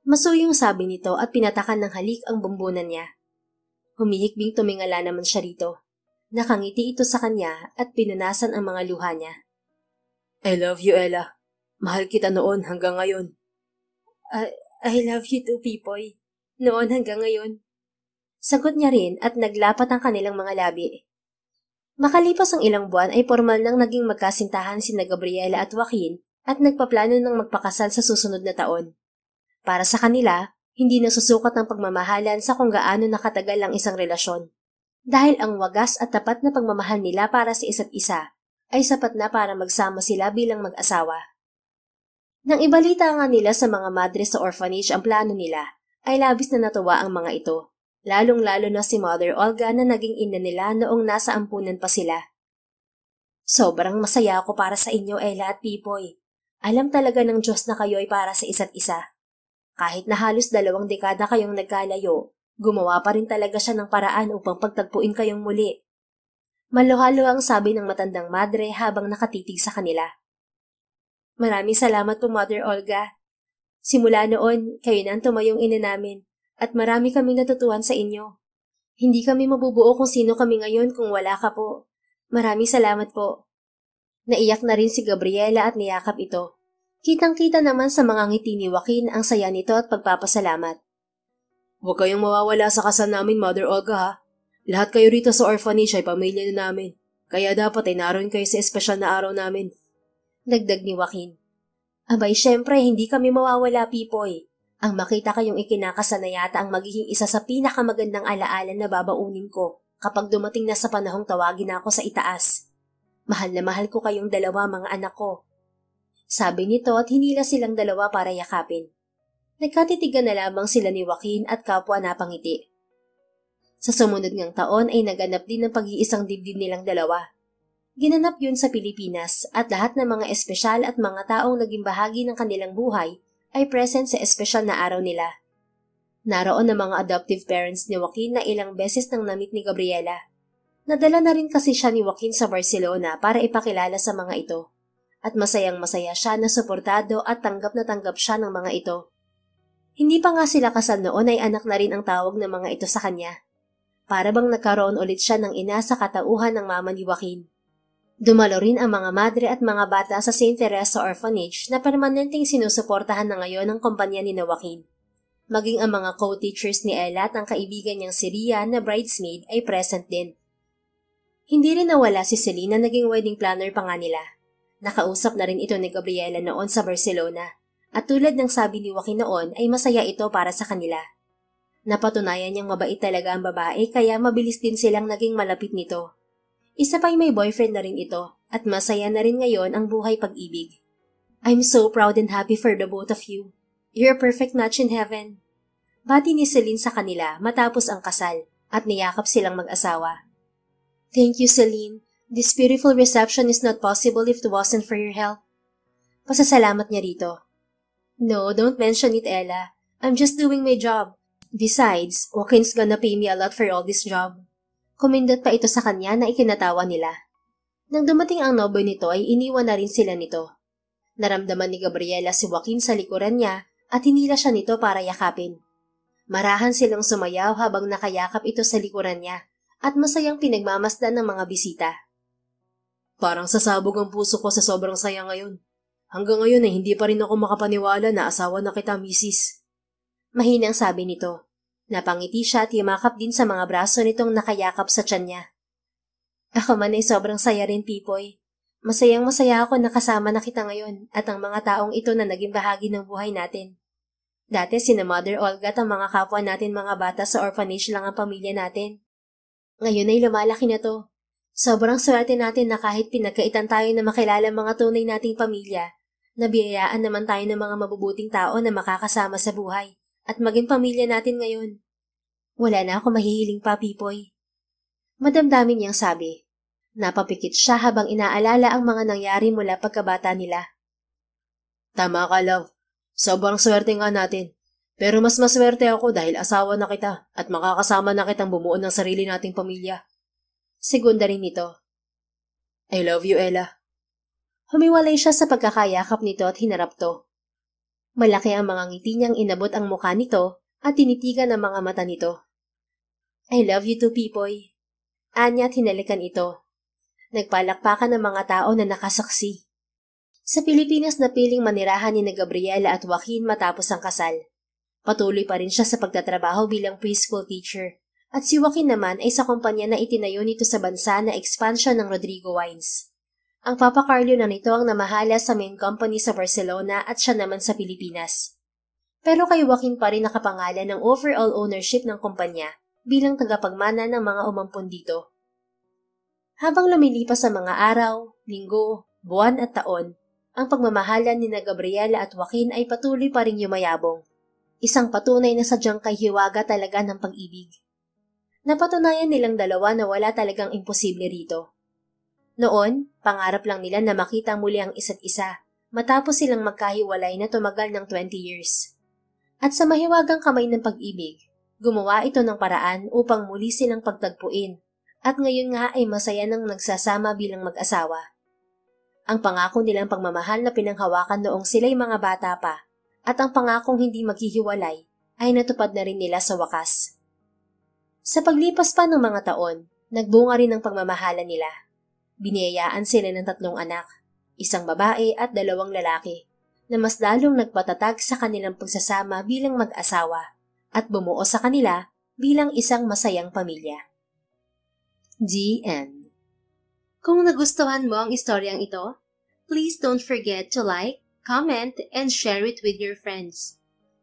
Masuyong sabi nito at pinatakan ng halik ang bumbunan niya. Humihikbing tumingala naman siya rito. Nakangiti ito sa kanya at pinunasan ang mga luha niya. I love you, Ella. Mahal kita noon hanggang ngayon. I love you too, Pipoy. Noon hanggang ngayon. Sagot niya rin at naglapat ang kanilang mga labi. Makalipas ang ilang buwan ay formal nang naging magkasintahan sina Gabriela at Joaquin at nagpaplano ng magpakasal sa susunod na taon. Para sa kanila, hindi nasusukat ang pagmamahalan sa kung gaano nakatagal ang isang relasyon. Dahil ang wagas at tapat na pagmamahal nila para sa isa't isa ay sapat na para magsama sila bilang mag-asawa. Nang ibalita nga nila sa mga madre sa orphanage ang plano nila, ay labis na natuwa ang mga ito. Lalong-lalo na si Mother Olga na naging ina nila noong nasa ampunan pa sila. Sobrang masaya ako para sa inyo, Ella at Pipoy. Alam talaga ng Diyos na kayo ay para sa isa't isa. Kahit na halos 2 dekada kayong nagkalayo, gumawa pa rin talaga siya ng paraan upang pagtagpuin kayong muli. Maluhalo ang sabi ng matandang madre habang nakatitig sa kanila. Maraming salamat po, Mother Olga. Simula noon, kayo na ang tumayong ina namin. At marami kaming natutuhan sa inyo. Hindi kami mabubuo kung sino kami ngayon kung wala ka po. Maraming salamat po. Naiyak na rin si Gabriela at niyakap ito. Kitang-kita naman sa mga ngiti ni Joaquin ang saya nito at pagpapasalamat. Huwag kayong mawawala sa kasal namin, Mother Olga ha. Lahat kayo rito sa orphanage ay pamilya na namin. Kaya dapat ay naroon kayo sa espesyal na araw namin. Dagdag ni Joaquin. Abay, syempre, hindi kami mawawala, Pipoy. Ang makita kayong ikinakasal na yata ang magiging isa sa pinakamagandang alaala na babaunin ko kapag dumating na sa panahong tawagin ako sa itaas. Mahal na mahal ko kayong dalawa, mga anak ko. Sabi nito at hinila silang dalawa para yakapin. Nagkatitigan na lamang sila ni Joaquin at kapwa napangiti. Sa sumunod ngang taon ay naganap din ng pag-iisang dibdib nilang dalawa. Ginanap yun sa Pilipinas at lahat ng mga espesyal at mga taong naging bahagi ng kanilang buhay ay present sa espesyal na araw nila. Naroon ang mga adoptive parents ni Joaquin na ilang beses nang namit ni Gabriela. Nadala na rin kasi siya ni Joaquin sa Barcelona para ipakilala sa mga ito. At masayang-masaya siya na suportado at tanggap na tanggap siya ng mga ito. Hindi pa nga sila kasal noon ay anak na rin ang tawag ng mga ito sa kanya. Para bang nagkaroon ulit siya ng ina sa katauhan ng mama ni Joaquin. Dumalo rin ang mga madre at mga bata sa St. Teresa Orphanage na permanenteng sinusuportahan na ngayon ng kumpanya ni Joaquin. Maging ang mga co-teachers ni Ella at ang kaibigan niyang si Ria na bridesmaid ay present din. Hindi rin nawala si Celine na naging wedding planner pa nga nila. Nakausap na rin ito ni Gabriela noon sa Barcelona at tulad ng sabi ni Joaquin noon ay masaya ito para sa kanila. Napatunayan niyang mabait talaga ang babae kaya mabilis din silang naging malapit nito. Isa pa'y may boyfriend na rin ito at masaya na rin ngayon ang buhay pag-ibig. I'm so proud and happy for the both of you. You're a perfect match in heaven. Bati ni Celine sa kanila matapos ang kasal at niyakap silang mag-asawa. Thank you, Celine. This beautiful reception is not possible if it wasn't for your help. Pasasalamat niya rito. No, don't mention it, Ella. I'm just doing my job. Besides, Joaquin's gonna pay me a lot for all this job. Kumindot pa ito sa kanya na ikinatawa nila. Nang dumating ang nobyo nito ay iniwan na rin sila nito. Naramdaman ni Gabriela si Joaquin sa likuran niya at hinila siya nito para yakapin. Marahan silang sumayaw habang nakayakap ito sa likuran niya at masayang pinagmamasdan ng mga bisita. Parang sasabog ang puso ko sa sobrang saya ngayon. Hanggang ngayon ay hindi pa rin ako makapaniwala na asawa na kita, Mrs. Mahinang sabi nito. Napangiti siya at yumakap din sa mga braso nitong nakayakap sa tiyan niya. Ako man ay sobrang saya rin, Pipoy. Masayang-masaya ako na kasama na kita ngayon at ang mga taong ito na naging bahagi ng buhay natin. Dati sina Mother Olga at ang mga kapwa natin mga bata sa orphanage lang ang pamilya natin. Ngayon ay lumalaki na to. Sobrang swerte natin na kahit pinagkaitan tayo na makilala mga tunay nating pamilya, nabiyayaan naman tayo ng mga mabubuting tao na makakasama sa buhay at maging pamilya natin ngayon. Wala na ako mahihiling pa, Pipoy. Madamdamin niyang sabi. Napapikit siya habang inaalala ang mga nangyari mula pagkabata nila. Tama ka, love. Sobrang swerte nga natin. Pero mas maswerte ako dahil asawa na kita at makakasama na kitang bumuo ng sarili nating pamilya. Segunda rin nito. I love you, Ella. Humiwalay siya sa pagkakayakap nito at hinarap to. Malaki ang mga ngiti niyang inabot ang mukha nito at tinitigan ang mga mata nito. I love you too, Pipoy. Anya at hinalikan ito. Nagpalakpakan ng mga tao na nakasaksi. Sa Pilipinas napiling manirahan ni na Gabriela at Joaquin matapos ang kasal. Patuloy pa rin siya sa pagtatrabaho bilang preschool teacher at si Joaquin naman ay sa kumpanya na itinayo nito sa bansa na expansion ng Rodrigo Wines. Ang Papa Carlo na nito ang namahala sa main company sa Barcelona at siya naman sa Pilipinas. Pero kay Joaquin pa rin nakapangalan ng overall ownership ng kumpanya bilang tagapagmana ng mga umampun dito. Habang lumilipas sa mga araw, linggo, buwan at taon, ang pagmamahalan ni na Gabriela at Joaquin ay patuloy pa ring yumayabong. Isang patunay na sadyang kay hiwaga talaga ng pag-ibig. Napatunayan nilang dalawa na wala talagang imposible rito. Noon, pangarap lang nila na makita muli ang isa't isa matapos silang magkahiwalay na tumagal ng 20 years. At sa mahiwagang kamay ng pag-ibig, gumawa ito ng paraan upang muli silang pagtagpuin at ngayon nga ay masaya nang nagsasama bilang mag-asawa. Ang pangako nilang pagmamahal na pinanghawakan noong sila'y mga bata pa at ang pangakong hindi maghihiwalay ay natupad na rin nila sa wakas. Sa paglipas pa ng mga taon, nagbunga rin ang pagmamahalan nila. Biniyayaan sila ng 3 anak, 1 babae at 2 lalaki, na mas lalong nagpatatag sa kanilang pagsasama bilang mag-asawa at bumuo sa kanila bilang isang masayang pamilya. The End. Kung nagustuhan mo ang istoryang ito, please don't forget to like, comment, and share it with your friends.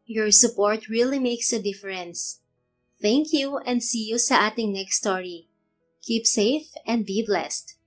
Your support really makes a difference. Thank you and see you sa ating next story. Keep safe and be blessed.